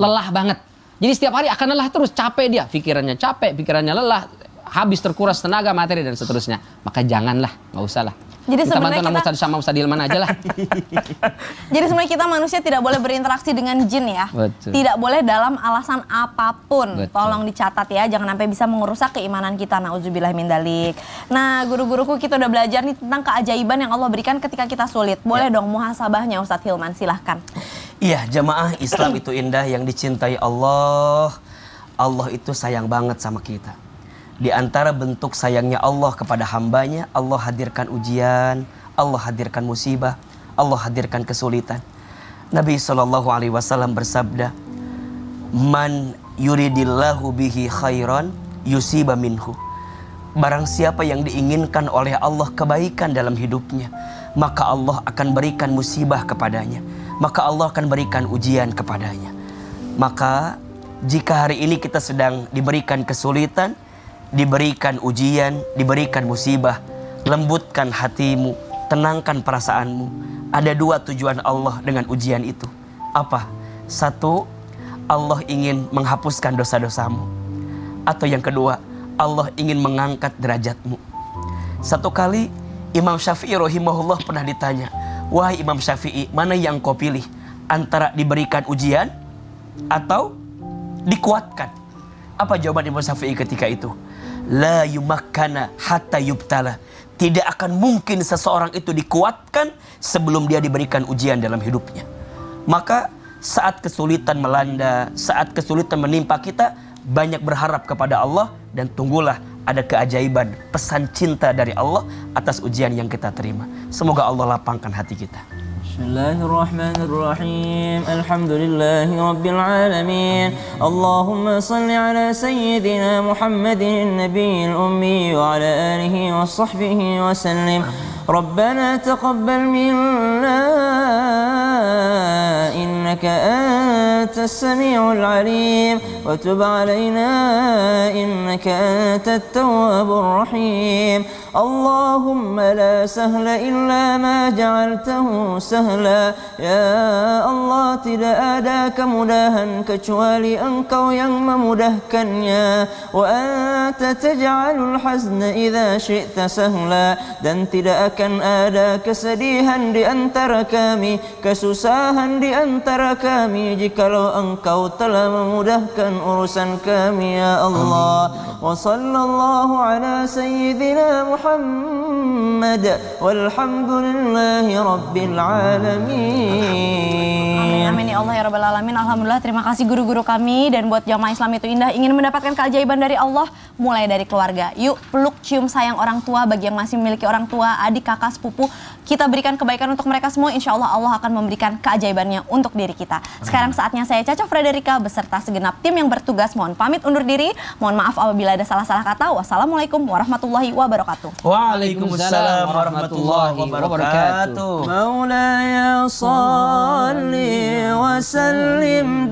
lelah banget. Jadi setiap hari akan lelah terus, capek dia. Pikirannya capek, pikirannya lelah, habis terkuras tenaga, materi, dan seterusnya. Maka janganlah, nggak usah lah. Jadi kita bantu kita sama Ustadz Hilman aja lah. Jadi sebenarnya kita manusia tidak boleh berinteraksi dengan jin ya. Betul. Tidak boleh dalam alasan apapun. Betul. Tolong dicatat ya, jangan sampai bisa mengerusak keimanan kita. Nauzubillah min dzalik. Nah, guru-guruku kita udah belajar nih tentang keajaiban yang Allah berikan ketika kita sulit. Boleh dong muhasabahnya Ustadz Hilman, silahkan. Iya, jamaah Islam itu indah yang dicintai Allah. Allah itu sayang banget sama kita. Di antara bentuk sayangnya Allah kepada hambanya, Allah hadirkan ujian, Allah hadirkan musibah, Allah hadirkan kesulitan. Nabi SAW bersabda, man yuridillahu bihi khairan yusiba minhu. Barang siapa yang diinginkan oleh Allah kebaikan dalam hidupnya, maka Allah akan berikan musibah kepadanya. Maka Allah akan berikan ujian kepadanya. Maka jika hari ini kita sedang diberikan kesulitan, diberikan ujian, diberikan musibah, lembutkan hatimu, tenangkan perasaanmu. Ada 2 tujuan Allah dengan ujian itu. Apa? 1, Allah ingin menghapuskan dosa-dosamu. Atau yang kedua, Allah ingin mengangkat derajatmu. Satu kali Imam Syafi'i rahimahullah pernah ditanya, wahai Imam Syafi'i, mana yang kau pilih? Antara diberikan ujian atau dikuatkan? Apa jawaban Imam Syafi'i ketika itu? La yumakkana hatta yubtala. Tidak akan mungkin seseorang itu dikuatkan sebelum dia diberikan ujian dalam hidupnya. Maka saat kesulitan melanda, saat kesulitan menimpa kita, banyak berharap kepada Allah dan tunggulah ada keajaiban pesan cinta dari Allah atas ujian yang kita terima. Semoga Allah lapangkan hati kita. Bismillahirrahmanirrahim. Alhamdulillahi rabbil alamin. Allahumma salli ala sayyidina Muhammadin nabiyil ummi wa ala alihi wa sahbihi wa sallim. Rabbana taqabbal minna innaka antas samiul alim wa tub alaina innaka antat tawwabur rahim. Allahumma la sahla illa ma ja'altahu sahla. Ya Allah, tidak ada kemudahan kecuali Engkau yang memudahkannya. Wa anta taj'alul hazna idza syi'ta sahla. Dan tidak akan ada kesedihan di antara kami, kesusahan di antara kami, jikalau Engkau telah memudahkan urusan kami, ya Allah. Wa sallallahu ala sayyidina Muhammad walhamdulillahi rabbil alamin. Amin ya Allah ya rabbal alamin. Alhamdulillah, terima kasih guru-guru kami. Dan buat jamaah Islam itu indah, ingin mendapatkan keajaiban dari Allah, mulai dari keluarga. Yuk peluk cium sayang orang tua. Bagi yang masih memiliki orang tua, adik, kakak, sepupu, kita berikan kebaikan untuk mereka semua. Insya Allah Allah akan memberikan keajaibannya untuk diri kita. Sekarang saatnya saya Caca Frederika beserta segenap tim yang bertugas mohon pamit undur diri. Mohon maaf apabila ada salah-salah kata. Wassalamualaikum warahmatullahi wabarakatuh. Waalaikumsalam warahmatullahi wabarakatuh. Maulaya salli wa sallim